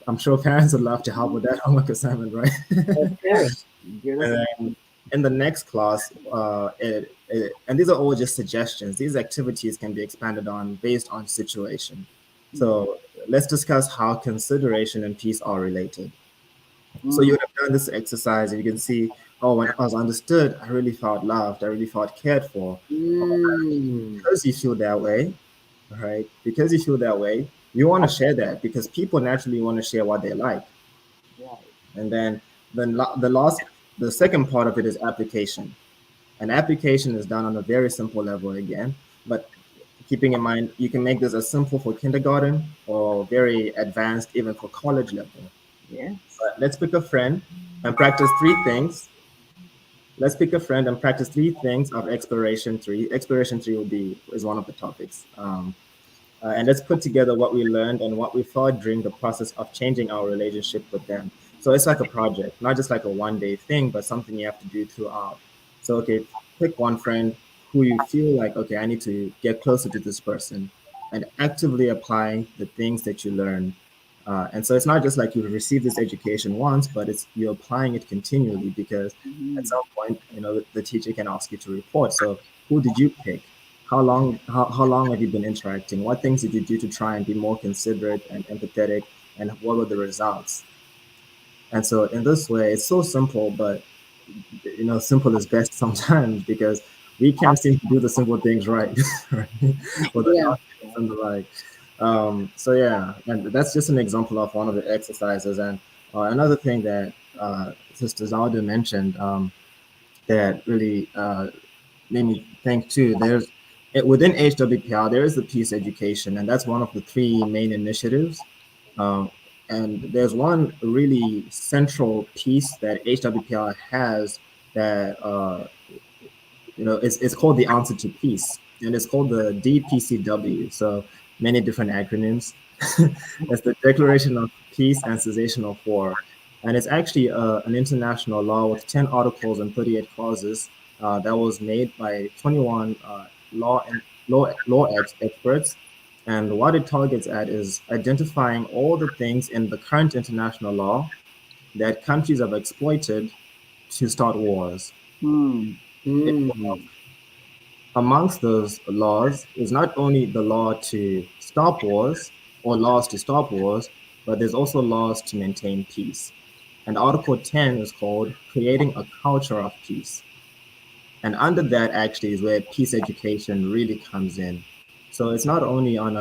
I'm sure parents would love to help with that homework assignment, right? Okay. Get us And then in the next class, and these are all just suggestions. These activities can be expanded on based on situation. So let's discuss how consideration and peace are related. So you would have done this exercise and you can see, oh, when I was understood, I really felt loved, I really felt cared for. Mm. Because you feel that way, right? Because you feel that way, you want to share that because people naturally want to share what they like. right. And then the second part of it is application. And application is done on a very simple level again, but keeping in mind, you can make this as simple for kindergarten or very advanced even for college level. Yes. But let's pick a friend and practice three things. Let's pick a friend and practice three things of exploration three. Exploration three is one of the topics. And let's put together what we learned and what we thought during the process of changing our relationship with them. So it's like a project, not just like a one-day thing, but something you have to do throughout. So, okay, pick one friend who you feel like, okay, I need to get closer to this person and actively apply the things that you learn. And so it's not just like you receive this education once, but it's you're applying it continually because at some point, the teacher can ask you to report. So who did you pick? How long have you been interacting? What things did you do to try and be more considerate and empathetic? And what were the results? And so in this way, it's so simple, but simple is best sometimes because we can't seem to do the simple things right, right? Or the Yeah. documents and the like. So yeah, and that's just an example of one of the exercises. And another thing that Sister Zalda mentioned that really made me think too. Within HWPL, there is the peace education, and that's one of the three main initiatives. Um, And there's one really central piece that HWPL has that it's called the answer to peace, and it's called the DPCW. So many different acronyms. It's the Declaration of Peace and Cessation of War, and it's actually an international law with 10 articles and 38 clauses that was made by 21 law experts. And what it targets at is identifying all the things in the current international law that countries have exploited to start wars. Mm. Amongst those laws is not only the law to stop wars or laws to stop wars, but there's also laws to maintain peace. And Article 10 is called Creating a Culture of Peace. And under that actually is where peace education really comes in. So it's not only on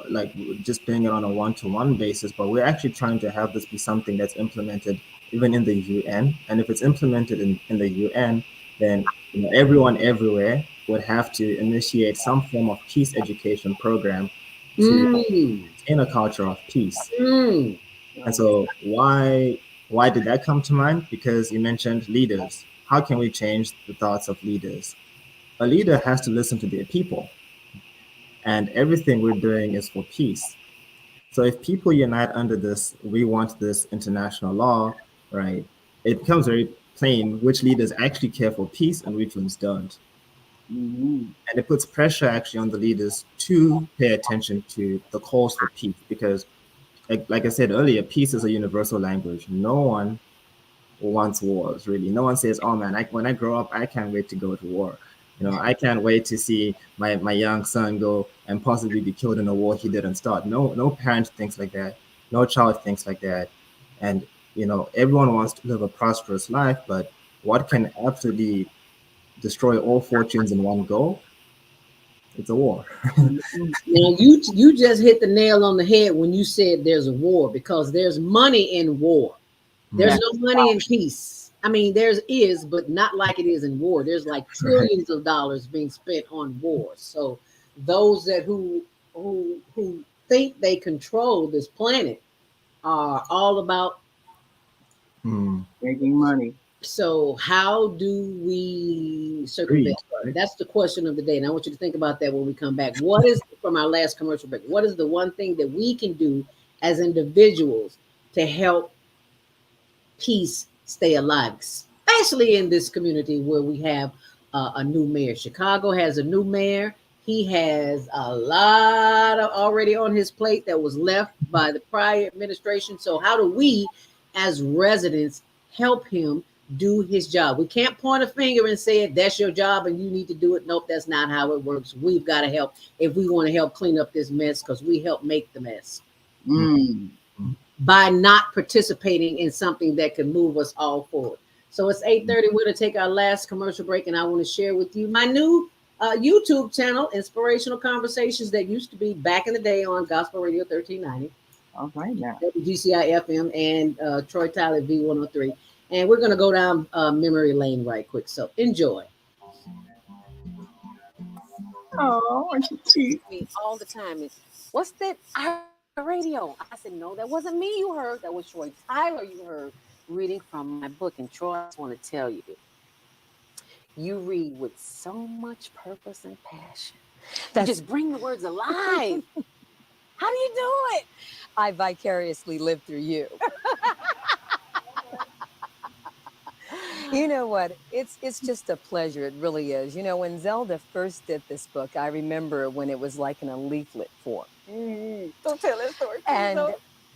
like just doing it on a one-to-one basis, but we're actually trying to have this be something that's implemented even in the UN. And if it's implemented in the UN, then everyone everywhere would have to initiate some form of peace education program to maintain a culture of peace. And so why did that come to mind? Because you mentioned leaders. How can we change the thoughts of leaders? A leader has to listen to their people, and everything we're doing is for peace. So if people unite under this, we want this international law, right? It becomes very plain which leaders actually care for peace and which ones don't. Mm-hmm. And it puts pressure actually on the leaders to pay attention to the calls for peace because, like I said earlier, peace is a universal language. No one wants wars, really. No one says, "Oh man, when I grow up, I can't wait to go to war." I can't wait to see my young son go and possibly be killed in a war he didn't start. No parent thinks like that. No child thinks like that. And everyone wants to live a prosperous life, but what can absolutely destroy all fortunes in one go? It's a war. Now you just hit the nail on the head when you said there's a war, because there's money in war. There's Right. no money in peace. I mean, there's is, but not like it is in war. There's like trillions of dollars being spent on war. So those that who think they control this planet are all about Making money. So how do we circumvent? Right? That's the question of the day. And I want you to think about that when we come back. What is, from our last commercial break, what is the one thing that we can do as individuals to help peace stay alive, especially in this community where we have a new mayor? Chicago has a new mayor. He has a lot of already on his plate that was left by the prior administration. So how do we as residents help him do his job? We can't point a finger and say that's your job and you need to do it. Nope, that's not how it works. We've got to help if we want to help clean up this mess, because we help make the mess by not participating in something that can move us all forward. So it's 8:30. We're going to take our last commercial break, and I want to share with you my new YouTube channel, Inspirational Conversations, that used to be back in the day on Gospel Radio 1390. All right now. WGCI FM and Troy Tyler V103. And we're going to go down memory lane right quick. So enjoy. Oh, aren't you cute? Me all the time is, what's that radio? I said, no, that wasn't me you heard. That was Troy Tyler you heard reading from my book. And Troy, I just want to tell you, you read with so much purpose and passion. You just bring the words alive. How do you do it? I vicariously live through you. You know what? It's just a pleasure. It really is. When Zelda first did this book, I remember when it was like in a leaflet form. Don't tell that story. And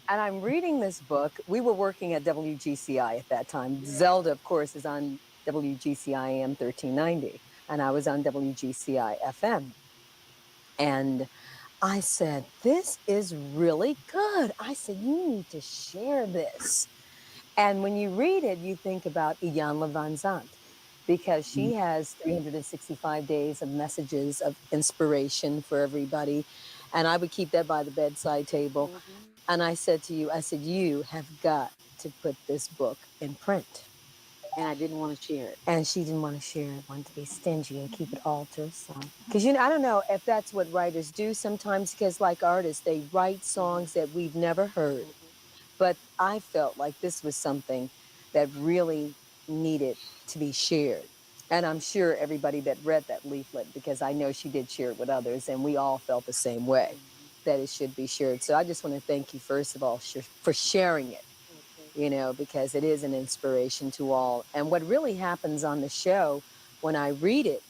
I'm reading this book. We were working at WGCI at that time. Zelda, of course, is on WGCI AM 1390, and I was on WGCI FM. And I said, this is really good. I said, you need to share this. And when you read it, you think about Iyanla Van Zandt, because she has 365 days of messages of inspiration for everybody. And I would keep that by the bedside table. And I said to you, you have got to put this book in print. And I didn't want to share it. And she didn't want to share it, wanted to be stingy and keep it altered. So, because I don't know if that's what writers do sometimes. Because like artists, they write songs that we've never heard. But I felt like this was something that really needed to be shared. And I'm sure everybody that read that leaflet, because I know she did share it with others, and we all felt the same way, that it should be shared. So I just want to thank you, first of all, for sharing it, because it is an inspiration to all. And what really happens on the show when I read it,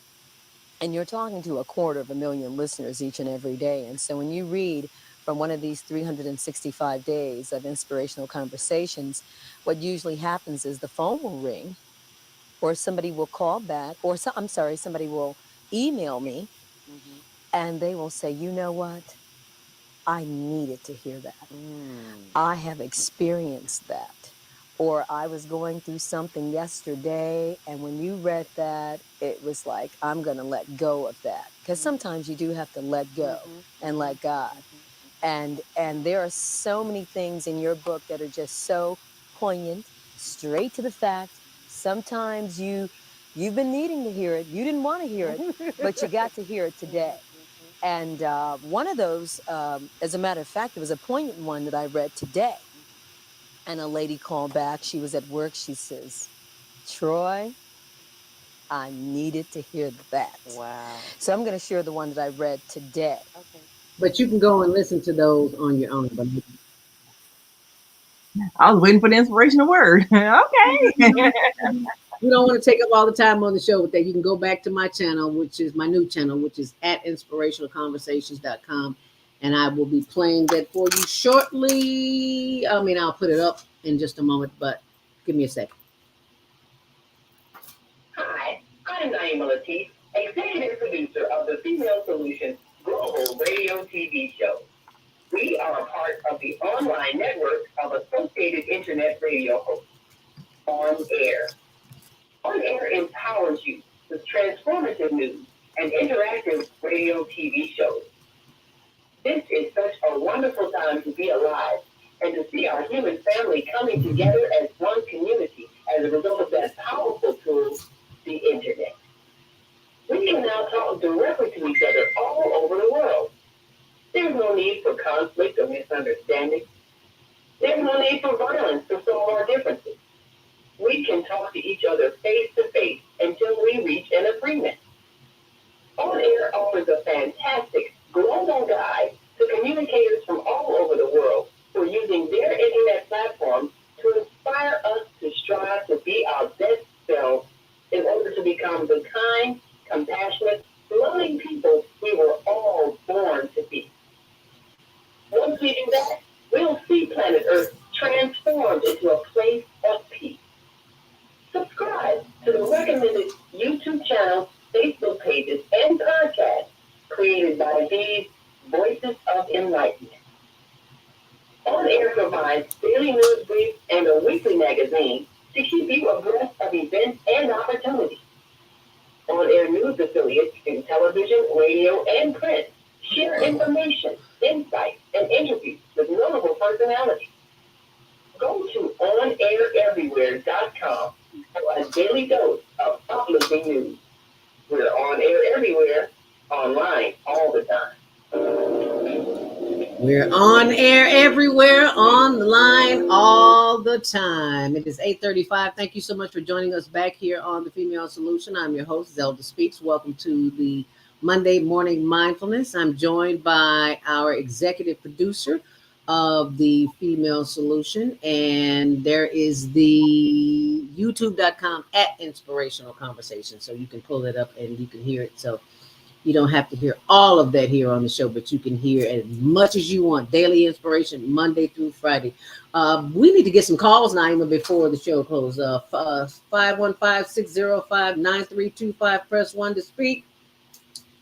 and you're talking to 250,000 listeners each and every day. And so when you read from one of these 365 days of inspirational conversations, what usually happens is the phone will ring, or somebody will call back, or somebody will email me, and they will say, you know what? I needed to hear that. I have experienced that. Or I was going through something yesterday, and when you read that, it was like, I'm going to let go of that. Because sometimes you do have to let go and let God. And there are so many things in your book that are just so poignant, straight to the fact. Sometimes you've been needing to hear it. You didn't want to hear it, but you got to hear it today. And one of those, as a matter of fact, it was a poignant one that I read today. And a lady called back. She was at work. She says, Troy, I needed to hear that. Wow. So I'm going to share the one that I read today. But you can go and listen to those on your own. But I was waiting for the inspirational word. Okay. we don't want to take up all the time on the show with that. You can go back to my channel, which is my new channel, which is at inspirationalconversations.com. And I will be playing that for you shortly. I mean, I'll put it up in just a moment, but give me a second. Hi, I'm Naima Latif, executive producer of the Female Solution Global Radio TV show. We are a part of the online network of Associated Internet Radio hosts, On Air. On Air empowers you with transformative news and interactive radio TV shows. This is such a wonderful time to be alive and to see our human family coming together as one community as a result of that powerful tool, the internet. We can now talk directly to each other all over the world. There's no need for conflict or misunderstanding. There's no need for violence to solve our differences. We can talk to each other face to face until we reach an agreement. On Air offers a fantastic global guide to communicators from all over the world who are using their internet platform to inspire us to strive to be our best selves in order to become the kind, compassionate, loving people we were all born to be. Once we do that, we'll see planet Earth transformed into a place of peace. Subscribe to the recommended YouTube channels, Facebook pages, and podcasts created by these Voices of Enlightenment. On Air provides daily news briefs and a weekly magazine to keep you abreast of events and opportunities. On Air news affiliates in television, radio, and print share information, insights, and interviews with notable personalities. Go to onaireverywhere.com for a daily dose of uplifting news. We're on air everywhere, online all the time. We're on air everywhere, online all the time. It is 8:35. Thank you so much for joining us back here on The Female Solution. I'm your host, Zelda Speaks. Welcome to the Monday Morning Mindfulness. I'm joined by our executive producer of The Female Solution, and there is the youtube.com at Inspirational Conversation. So you can pull it up and you can hear it. So you don't have to hear all of that here on the show, but you can hear as much as you want. Daily inspiration, Monday through Friday. We need to get some calls, Naima, before the show closes. 515-605-9325. Press 1 to speak.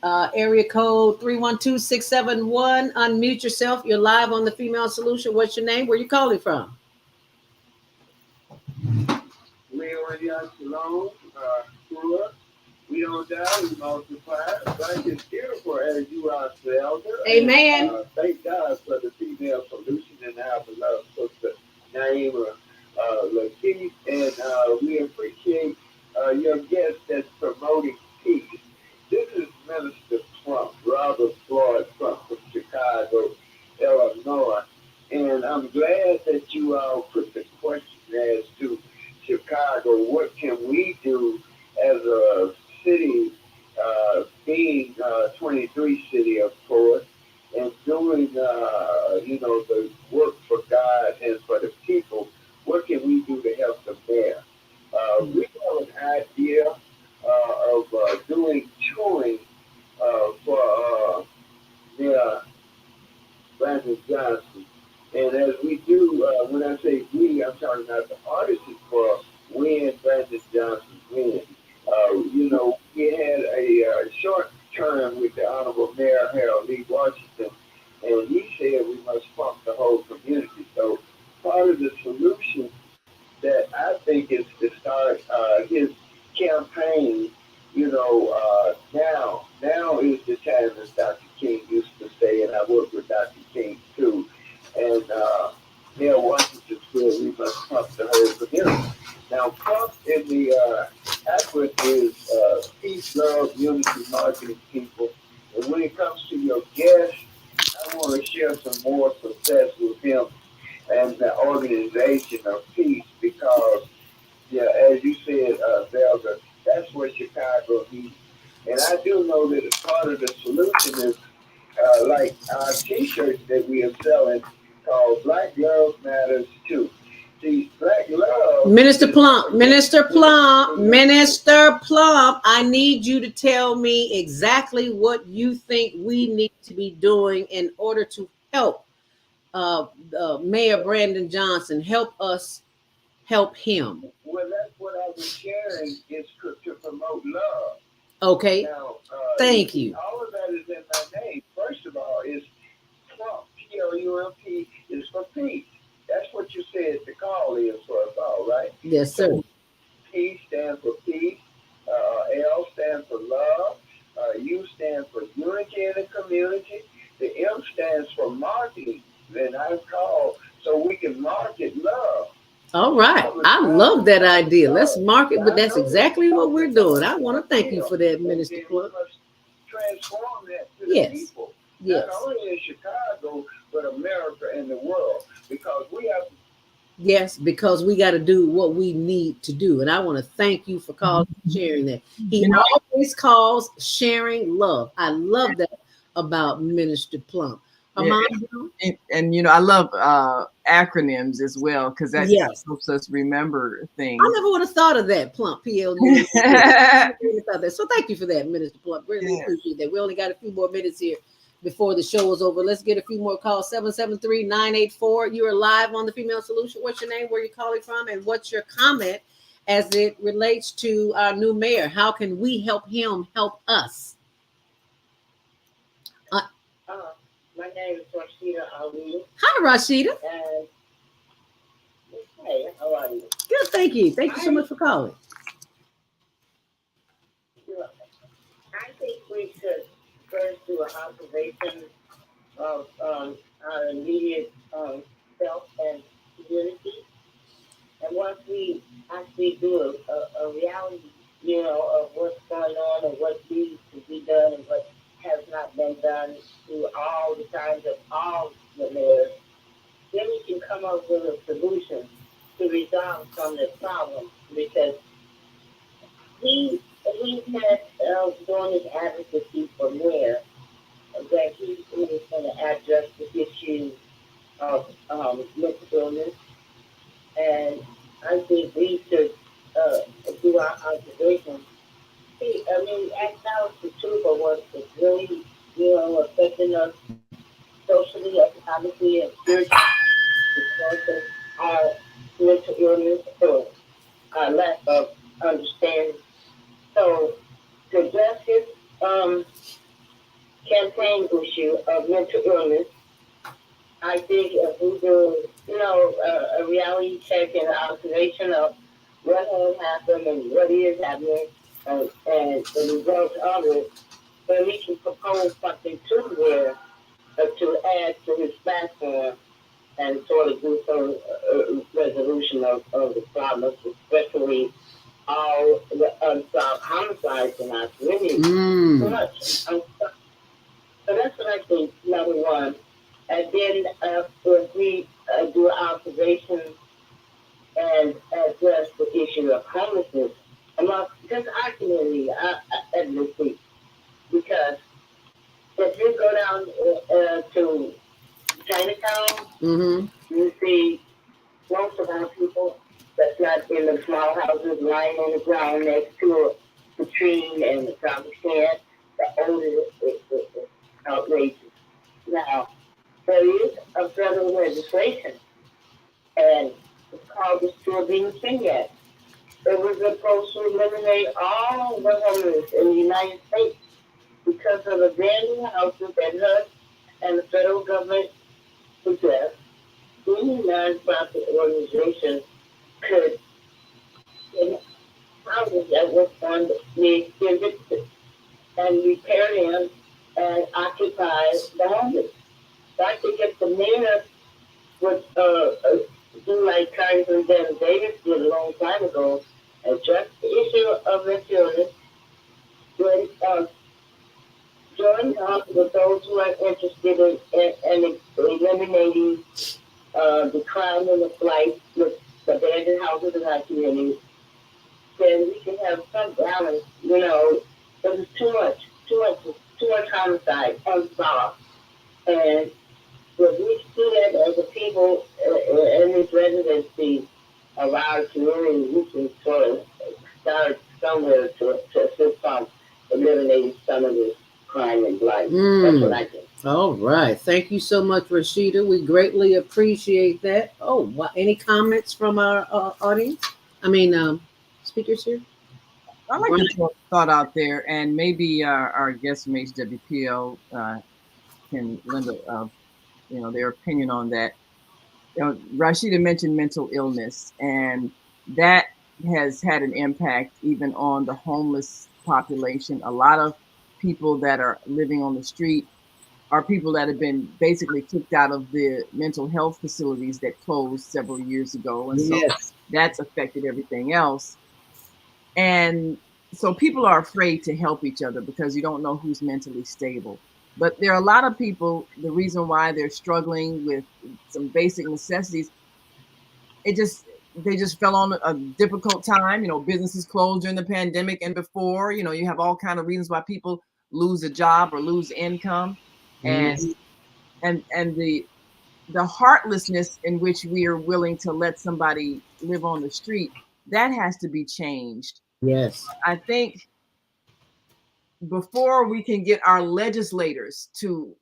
Area code 312-671. Unmute yourself. You're live on The Female Solution. What's your name? Where you calling from? We don't die, we multiply. Thank you, beautiful as you are, Zelda. Amen. Thank God for The Female Solution and our beloved sister Naima Lakeith, and we appreciate your guest that's promoting peace. This is Minister Trump, Robert Floyd Trump from Chicago, Illinois. And I'm glad that you all put the question as to Chicago. What can we do as a city, being 23 city, of course, and doing, the work for God and for the people? What can we do to help them there? We have an idea of doing touring for their Brandon Johnson. And as we do, when I say we, I'm talking about the artists for Win, Brandon Johnson win. We had a short term with the Honorable Mayor Harold Lee Washington, and he said we must pump the whole community. So part of the solution that I think is to start his campaign. Now is the time, as Dr. King used to say, and I work with Dr. King too. And Mayor Washington said we must pump the whole community. Now, pump in the acronym is peace, love, unity, marketing people. And when it comes to your guest, I want to share some more success with him and the organization of peace because, yeah, as you said, Velda, that's what Chicago needs. And I do know that a part of the solution is like our T-shirts that we are selling called Black Love Matters Too. See, Black Love. Minister Plump, Minister Plump, Minister Plump, I need you to tell me exactly what you think we need to be doing in order to help Mayor Brandon Johnson, help us help him. Well, that's what I was sharing is to promote love. Okay. Now, thank you. All of that is in my name. First of all, is Plump, Plump, is for peace. That's what you said the call is for us all, right? Yes, sir. So, P stands for peace. L stands for love. U stands for unity in the community. The M stands for marketing. And I call so we can market love. All right. I love that idea. Let's market, but that's exactly what we're doing. I want to thank you for that, Minister Plump. Transform that to the people. Yes. Not only in Chicago, but America and the world. Because we have. Yes, because we got to do what we need to do. And I want to thank you for calling and sharing that. He always calls sharing love. I love that about Minister Plump. Yeah, and I love acronyms as well because that helps us remember things. I never would have thought of that, Plump, PL. So thank you for that, Minister Plump. Really appreciate that. We only got a few more minutes here before the show is over. Let's get a few more calls. 773-984. You are live on the Female Solution. What's your name? Where you calling from? And what's your comment as it relates to our new mayor? How can we help him help us? My name is Rashida Ali. Hi, Rashida. And hey, how are you? Good, thank you. Thank you so much for calling. I think we should first do an observation of our immediate self and community. And once we actually do a reality, of what's going on and what needs to be done and what has not been done through all the times of all the mayors, then we can come up with a solution to resolve some of the problems. Because he said during his advocacy for mayor that he was going to address the issue of mental illness, and I think we should do our observations. See, act out the truth of what is really, affecting us socially, economically, and spiritually because of our mental illness or our lack of understanding. So, to address his campaign issue of mental illness, I think if we do, a reality check and observation of what has happened and what is happening and the results of it, then we can propose something to there to add to his platform and sort of do some resolution of the problems, especially all the unsolved homicides in our community. Too much. So that's what I think, number one. And then if we do observations and address the issue of homelessness amongst just our community at this week. Because if you go down to Chinatown, you see most of our people that's not in the small houses lying on the ground next to a tree and a garbage can. The odor is outrageous. Now, there is a federal legislation, and it's called the Still Being King Act. It was supposed to eliminate all the homeless in the United States because of abandoned houses that HUD and the federal government possess. Any non-profit organization could get houses that were funded evicted and repair them and occupy the homeless. So I think if the mayor would do like Congressman Dennis Davis did a long time ago, address the issue of the children, when join up with those who are interested in eliminating the crime and the flight with the abandoned houses in our community, then we can have some balance, because it's too much homicide unsolved. And if we see that as a people in this residency of our community, we can sort of start somewhere to assist on eliminating some of this crime and blight. That's what I think. All right. Thank you so much, Rashida. We greatly appreciate that. Oh, any comments from our audience? Speakers here? I'd like to throw a thought out there, and maybe our guest from HWPL can lend their opinion on that. Rashida mentioned mental illness, and that has had an impact even on the homeless population. A lot of people that are living on the street are people that have been basically kicked out of the mental health facilities that closed several years ago. And so that's affected everything else. And so people are afraid to help each other because you don't know who's mentally stable. But there are a lot of people, the reason why they're struggling with some basic necessities, they just fell on a difficult time. Businesses closed during the pandemic and before. You have all kind of reasons why people lose a job or lose income. And the heartlessness in which we are willing to let somebody live on the street, that has to be changed. Yes. I think before we can get our legislators to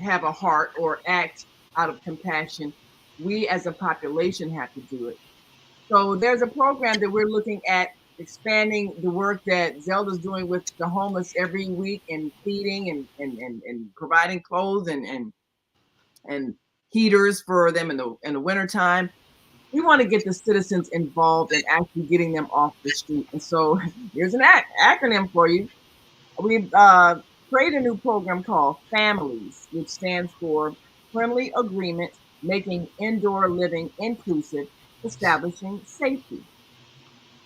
have a heart or act out of compassion, we as a population have to do it. So there's a program that we're looking at expanding the work that Zelda's doing with the homeless every week and feeding and providing clothes and heaters for them in the wintertime. We want to get the citizens involved in actually getting them off the street. And so here's an acronym for you. We've created a new program called Families, which stands for Friendly Agreement, Making Indoor Living Inclusive, Establishing Safety.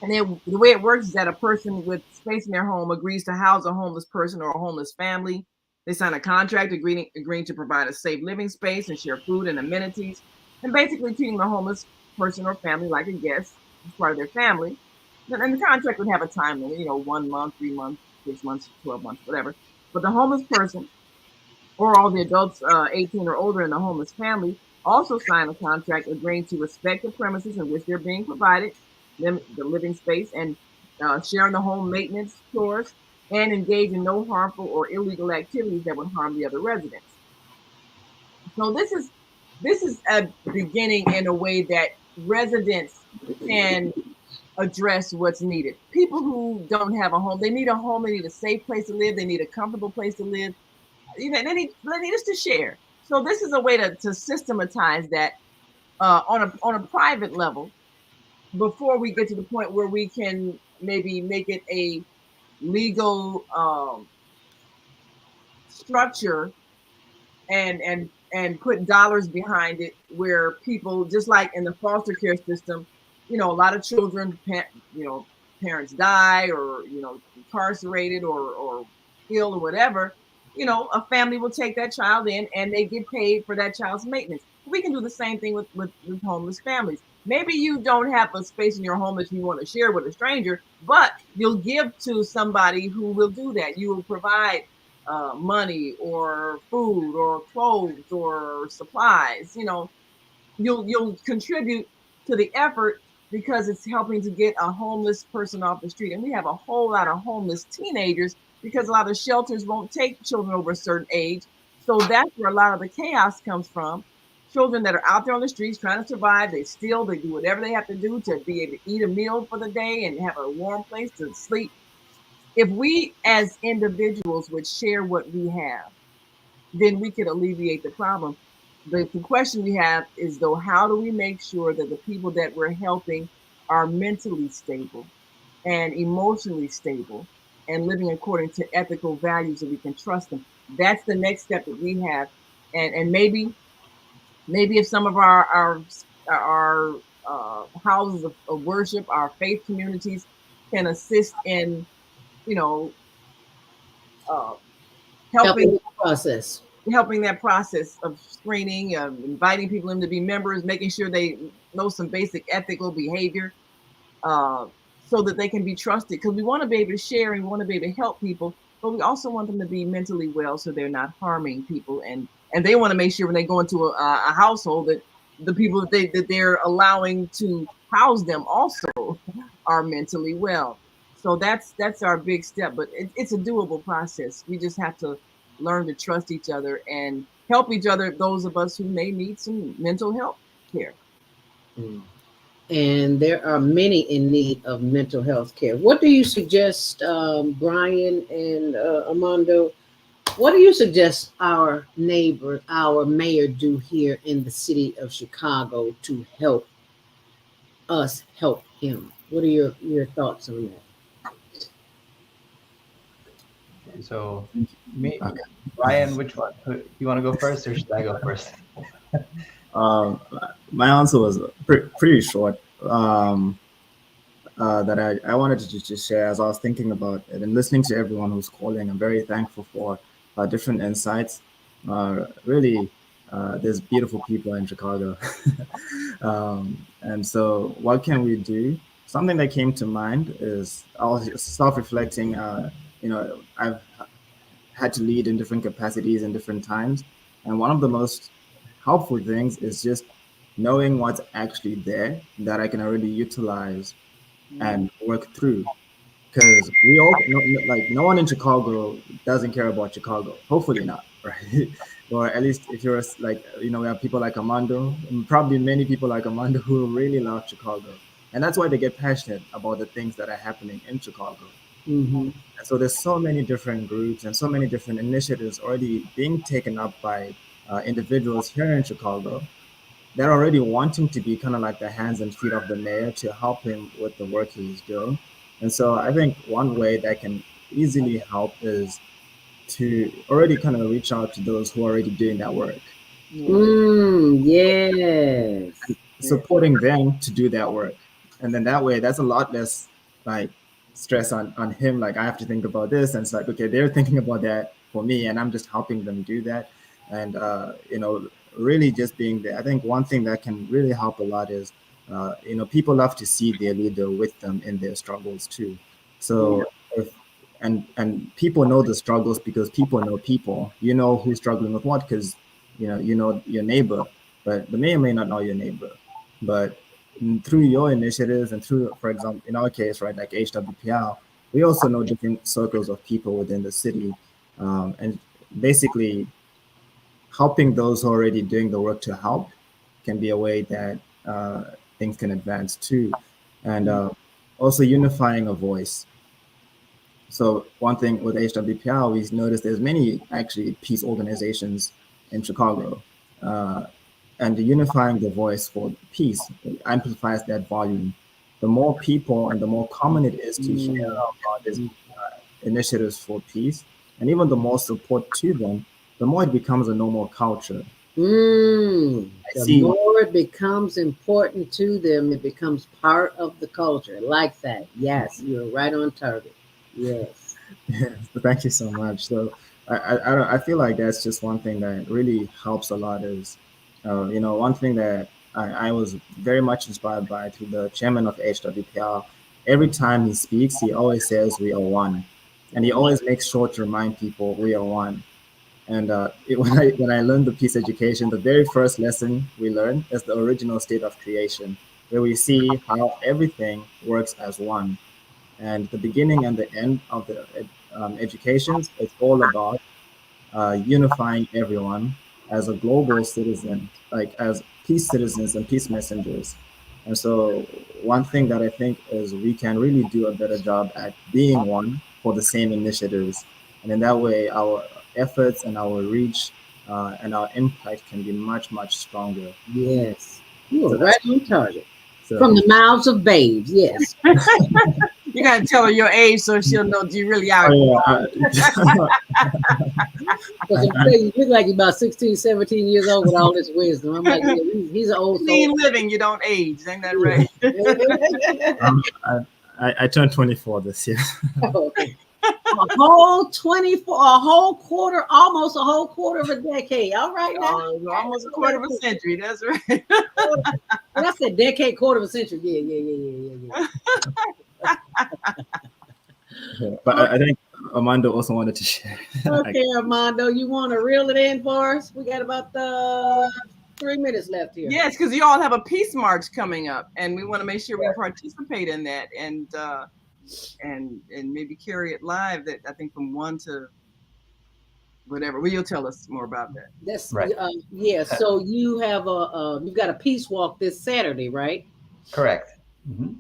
And the way it works is that a person with space in their home agrees to house a homeless person or a homeless family. They sign a contract agreeing to provide a safe living space and share food and amenities, and basically treating the homeless person or family like a guest as part of their family. And the contract would have a time limit, 1 month, 3 months, 6 months, 12 months, whatever. But the homeless person or all the adults 18 or older in the homeless family also sign a contract agreeing to respect the premises in which they're being provided, them the living space, and sharing the home maintenance chores, and engage in no harmful or illegal activities that would harm the other residents. So this is a beginning in a way that residents can address what's needed. People who don't have a home, they need a home, they need a safe place to live, they need a comfortable place to live. They need us to share. So this is a way to systematize that on a private level before we get to the point where we can maybe make it a legal structure and and put dollars behind it, where people, just like in the foster care system, a lot of children, parents die, or incarcerated, or ill, or whatever. A family will take that child in, and they get paid for that child's maintenance. We can do the same thing with homeless families. Maybe you don't have a space in your home that you want to share with a stranger, but you'll give to somebody who will do that. You will provide money, or food, or clothes, or supplies. You'll contribute to the effort, because it's helping to get a homeless person off the street. And we have a whole lot of homeless teenagers, because a lot of shelters won't take children over a certain age. So that's where a lot of the chaos comes from. Children that are out there on the streets trying to survive, they steal, they do whatever they have to do to be able to eat a meal for the day and have a warm place to sleep. If we as individuals would share what we have, then we could alleviate the problem. The question we have is, though, how do we make sure that the people that we're helping are mentally stable and emotionally stable, and living according to ethical values, that we can trust them? That's the next step that we have. And maybe if some of our houses of worship, our faith communities, can assist in, you know, uh, Helping helping the process. helping that process of screening, inviting people in to be members, making sure they know some basic ethical behavior, uh, so that they can be trusted. Because we want to be able to share, and we want to be able to help people, but we also want them to be mentally well, so they're not harming people. And they want to make sure when they go into a household, that the people that they're allowing to house them also are mentally well. So that's our big step, but it's a doable process. We just have to learn to trust each other and help each other. Those of us who may need some mental health care. Mm. And there are many in need of mental health care. What do you suggest, Brian and Armando? What do you suggest our neighbor, our mayor, do here in the city of Chicago to help us help him? What are your thoughts on that? So, me, Okay. Brian, which one? You want to go first, or should I go first? Um, my answer was pretty short. That I wanted to just share as I was thinking about it and listening to everyone who's calling. I'm very thankful for different insights. Really, there's beautiful people in Chicago. And so, what can we do? Something that came to mind is I was self-reflecting. I've had to lead in different capacities in different times. And one of the most helpful things is just knowing what's actually there that I can already utilize and work through. Because we all, like, no one in Chicago doesn't care about Chicago. Hopefully not, right? Or at least if you're like, we have people like Armando, and probably many people like Armando who really love Chicago. And that's why they get passionate about the things that are happening in Chicago. Mm-hmm. So there's so many different groups and so many different initiatives already being taken up by individuals here in Chicago. They're already wanting to be kind of like the hands and feet of the mayor to help him with the work he's doing. And so I think one way that can easily help is to already kind of reach out to those who are already doing that work, Yes. supporting them to do that work. And then that way, that's a lot less like stress on him. Like I have to think about this, and it's like, okay, they're thinking about that for me, and I'm just helping them do that. And really just being there. I think one thing that can really help a lot is, people love to see their leader with them in their struggles too. So if and people know the struggles because people know people. You know who's struggling with what because you know your neighbor, but the mayor may not know your neighbor. But through your initiatives and through, for example, in our case, right, like HWPL, we also know different circles of people within the city, and basically helping those who are already doing the work to help can be a way that things can advance too, and also unifying a voice. So one thing with HWPL, we noticed there's many actually peace organizations in Chicago, uh, and unifying the voice for peace amplifies that volume. The more people and the more common it is to hear about these initiatives for peace, and even the more support to them, the more it becomes a normal culture. I The see. more it becomes important to them, it becomes part of the culture. Like that. Yes, you're right on target. Yes. Yeah, thank you so much. So I feel like that's just one thing that really helps a lot is, one thing that I was very much inspired by to the chairman of HWPL. Every time he speaks, he always says we are one, and he always makes sure to remind people we are one. And when I learned the peace education, the very first lesson we learn is the original state of creation, where we see how everything works as one. And the beginning and the end of the educations is all about unifying everyone as a global citizen, like as peace citizens and peace messengers. And so, one thing that I think is we can really do a better job at being one for the same initiatives. And in that way, our efforts and our reach and our impact can be much, much stronger. Yes. You So are right that's on target. so. From the mouths of babes, yes. You gotta tell her your age so she'll know you really Oh, are. yeah, Because I'm telling you, you look like you're about 16, 17 years old with all this wisdom. I'm like, yeah, he's an old Clean soul. living, you don't age. Ain't that right? I turned 24 this year. A whole 24, a whole quarter, almost a whole quarter of a decade. All right now. Almost a quarter of a century. That's right. When I said decade, quarter of a century, yeah. Yeah, but I think Armando also wanted to share. Okay, Armando, you want to reel it in for us? We got about 3 minutes left here. Yes, because you all have a peace march coming up, and we want to make sure we participate in that and maybe carry it live. That I think from 1 to whatever. Well, you'll tell us more about that. That's Right. yeah. So you have you've got a peace walk this Saturday, right? Correct. Mhm.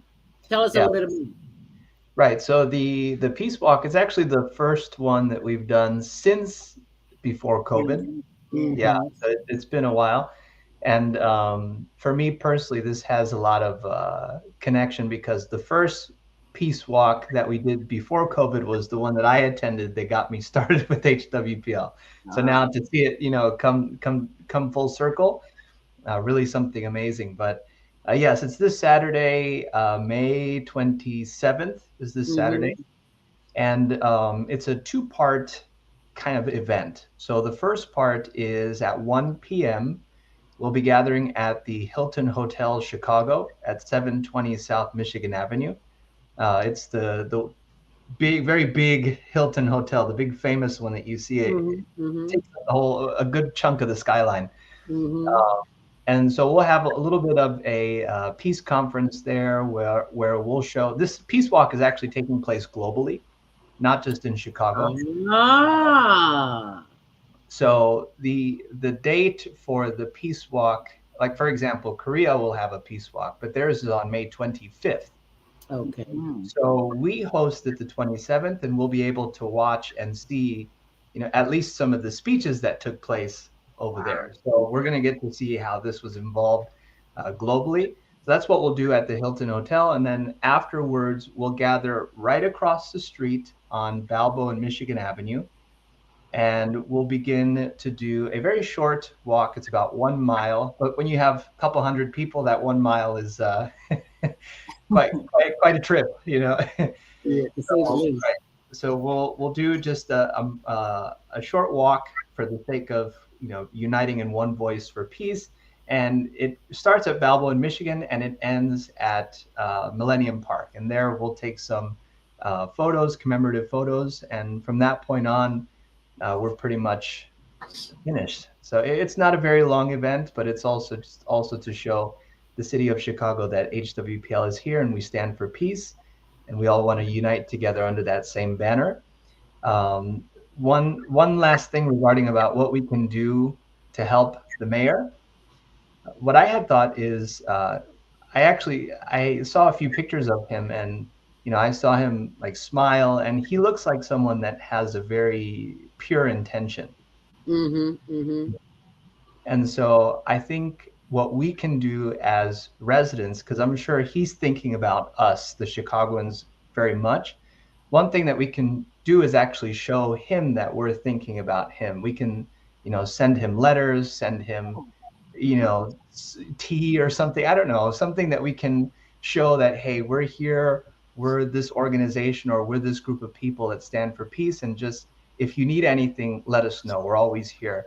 Tell us a Yeah. little bit about. Right. So the Peace Walk is actually the first one that we've done since before COVID. Yeah, Mhm. so it's been a while. And for me personally, this has a lot of connection because the first peace walk that we did before COVID was the one that I attended that got me started with HWPL. So now to see it, come full circle, really something amazing. But yes, it's this Saturday, May 27th is this Saturday. Mhm. And it's a two-part kind of event. So the first part is at 1 p.m. We'll be gathering at the Hilton Hotel Chicago at 720 South Michigan Avenue. It's the big, very big Hilton Hotel, the big famous one that you see. It Mhm. Mhm. takes a good chunk of the skyline. Mhm. And so we'll have a little bit of a peace conference there where we'll show this peace walk is actually taking place globally, not just in Chicago. Ah. So the date for the peace walk, like for example, Korea will have a peace walk, but theirs is on May 25th. Okay. So we host it the 27th, and we'll be able to watch and see, at least some of the speeches that took place over there. So we're going to get to see how this was involved globally. So that's what we'll do at the Hilton Hotel, and then afterwards we'll gather right across the street on Balboa and Michigan Avenue, and we'll begin to do a very short walk. It's about 1 mile, but when you have a couple hundred people, that 1 mile is quite a trip, Yeah, to say the least. Right. So we'll do just a short walk for the sake of uniting in one voice for peace. And it starts at Balboa in Michigan and it ends at Millennium Park. And there we'll take some photos, commemorative photos, and from that point on, we're pretty much finished. So it's not a very long event, but it's also to show the city of Chicago that HWPL is here and we stand for peace, and we all want to unite together under that same banner. One last thing regarding about what we can do to help the mayor. What I had thought is I saw a few pictures of him, and I saw him like smile, and he looks like someone that has a very pure intention. Mhm. Mhm. And so I think what we can do as residents, because I'm sure he's thinking about us, the Chicagoans, very much. One thing that we can do is actually show him that we're thinking about him. We can send him letters, send him, tea or something. I don't know, something that we can show that, hey, we're here, we're this organization, or we're this group of people that stand for peace. And just, if you need anything, let us know. We're always here,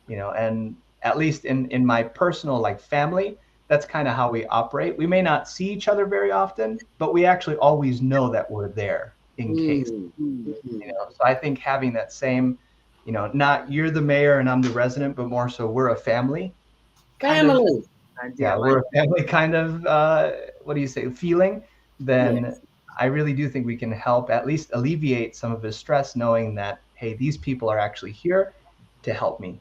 and at least in my personal family, that's kind of how we operate. We may not see each other very often, but we actually always know that we're there in case. So I think having that same, not you're the mayor and I'm the resident, but more so we're a family. Family. We're a family kind of, what do you say, feeling. Then I really do think we can help at least alleviate some of his stress, knowing that, hey, these people are actually here to help me,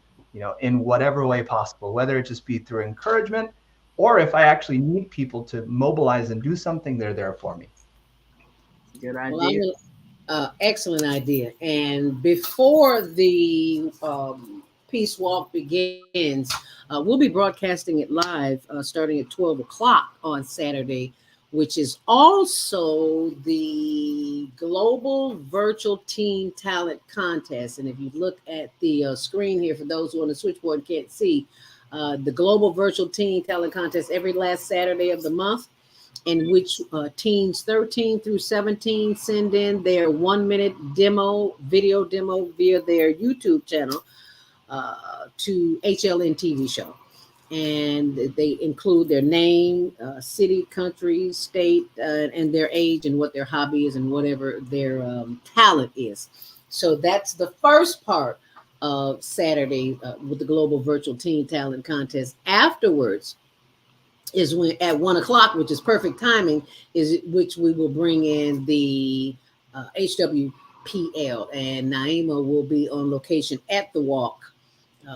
in whatever way possible, whether it just be through encouragement, or if I actually need people to mobilize and do something, they're there for me. Good idea. Excellent idea. And before the Peace Walk begins, we'll be broadcasting it live starting at 12 o'clock on Saturday, which is also the Global Virtual Teen Talent Contest. And if you look at the screen here, for those who on the switchboard can't see, the Global Virtual Teen Talent Contest every last Saturday of the month, in which teens 13 through 17 send in their 1-minute video demo via their YouTube channel to HLN TV show. And they include their name, city, country, state, and their age and what their hobby is and whatever their talent is. So that's the first part of Saturday with the Global Virtual Teen Talent Contest. Afterwards, is when at 1 o'clock, which is perfect timing, is which we will bring in the HWPL, and Naima will be on location at the walk,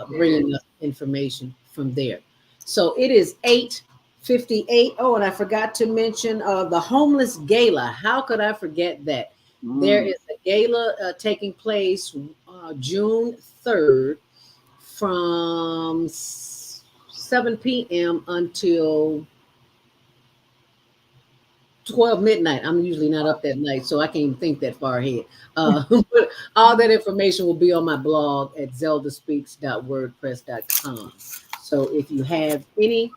bringing us information from there. So it is 8:58. Oh, and I forgot to mention the Homeless Gala. How could I forget that? There is a gala taking place June 3rd from 7 p.m. until 12 midnight. I'm usually not up that night, so I can't even think that far ahead. But all that information will be on my blog at zeldaspeaks.wordpress.com. So if you have any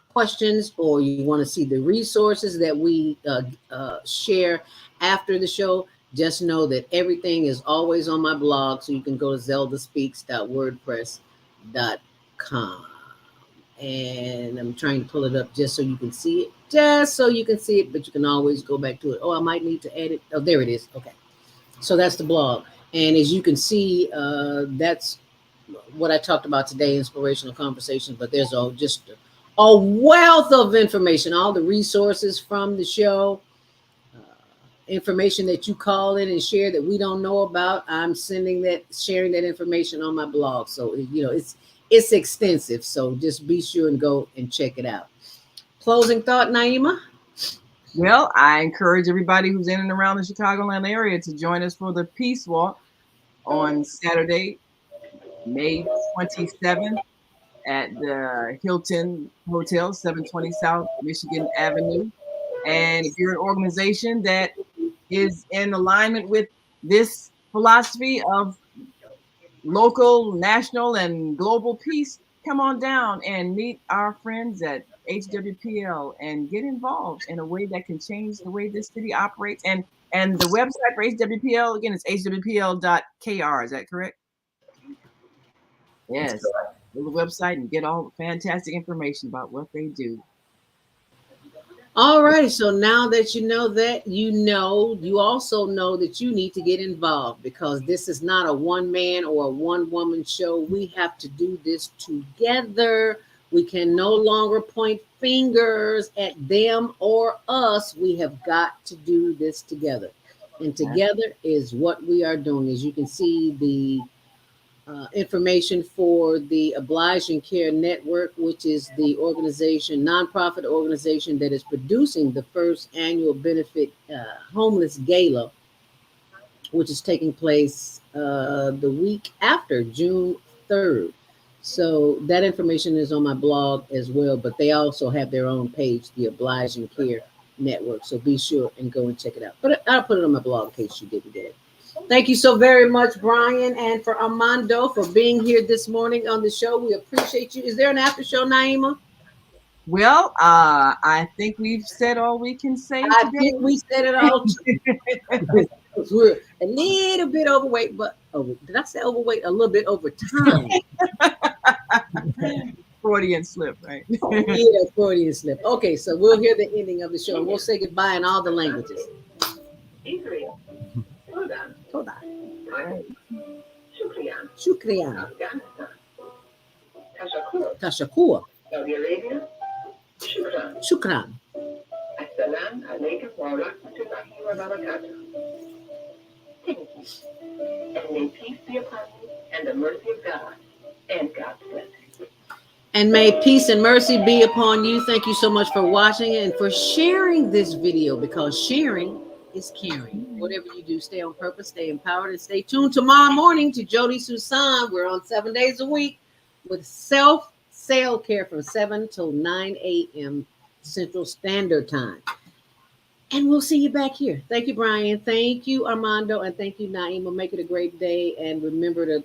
questions or you want to see the resources that we share after the show, just know that everything is always on my blog. So you can go to zeldaspeaks.wordpress.com. And I'm trying to pull it up just so you can see it, but you can always go back to it. Oh, I might need to edit. Oh, there it is. Okay. So that's the blog. And as you can see, that's what I talked about today, inspirational conversations, but there's just a wealth of information, all the resources from the show, information that you call in and share that we don't know about. I'm sharing that information on my blog. So, it's extensive, so just be sure and go and check it out. Closing thought, Naima? Well, I encourage everybody who's in and around the Chicagoland area to join us for the Peace Walk on Saturday, May 27th at the Hilton Hotel, 720 South Michigan Avenue. And if you're an organization that is in alignment with this philosophy of local, national, and global peace, come on down and meet our friends at HWPL and get involved in a way that can change the way this city operates. And the website for HWPL, again, is hwpl.kr. Is that correct? Yes. Go to the website and get all the fantastic information about what they do. All right. So now that you know that, you also know that you need to get involved, because this is not a one-man or a one-woman show. We have to do this together. We can no longer point fingers at them or us. We have got to do this together. And together is what we are doing. As you can see, the information for the Obliging Care Network, which is the nonprofit organization that is producing the first annual benefit Homeless Gala, which is taking place the week after June 3rd. So that information is on my blog as well, but they also have their own page, the Obliging Care Network. So be sure and go and check it out. But I'll put it on my blog in case you didn't get it. Thank you so very much, Brian, and for Armando for being here this morning on the show. We appreciate you. Is there an after show, Naima? Well, I think we've said all we can say I today. think we said it all too. We're a little bit overweight, but did I say overweight? A little bit over time. Freudian slip, right? Yeah, Freudian slip. Okay, so we'll hear the ending of the show. We'll say goodbye in all the languages. Israel, Sudan, Toda. Shukriyan, Shukriyan. Afghanistan, Tashakkur, Tashakur. Saudi Arabia, Shukran, Shukran. Assalamu alaikum wa rahmatullahi wa barakatuh. Thank you. And may peace be upon you and the mercy of God and God's blessing. And may peace and mercy be upon you. Thank you so much for watching and for sharing this video, because sharing is caring. Whatever you do, stay on purpose, stay empowered, and stay tuned tomorrow morning to Jody Susan. We're on 7 days a week with self care from 7 till 9 a.m. Central Standard Time. And we'll see you back here. Thank you, Brian. Thank you, Armando. And thank you, Naima. Make it a great day. And remember to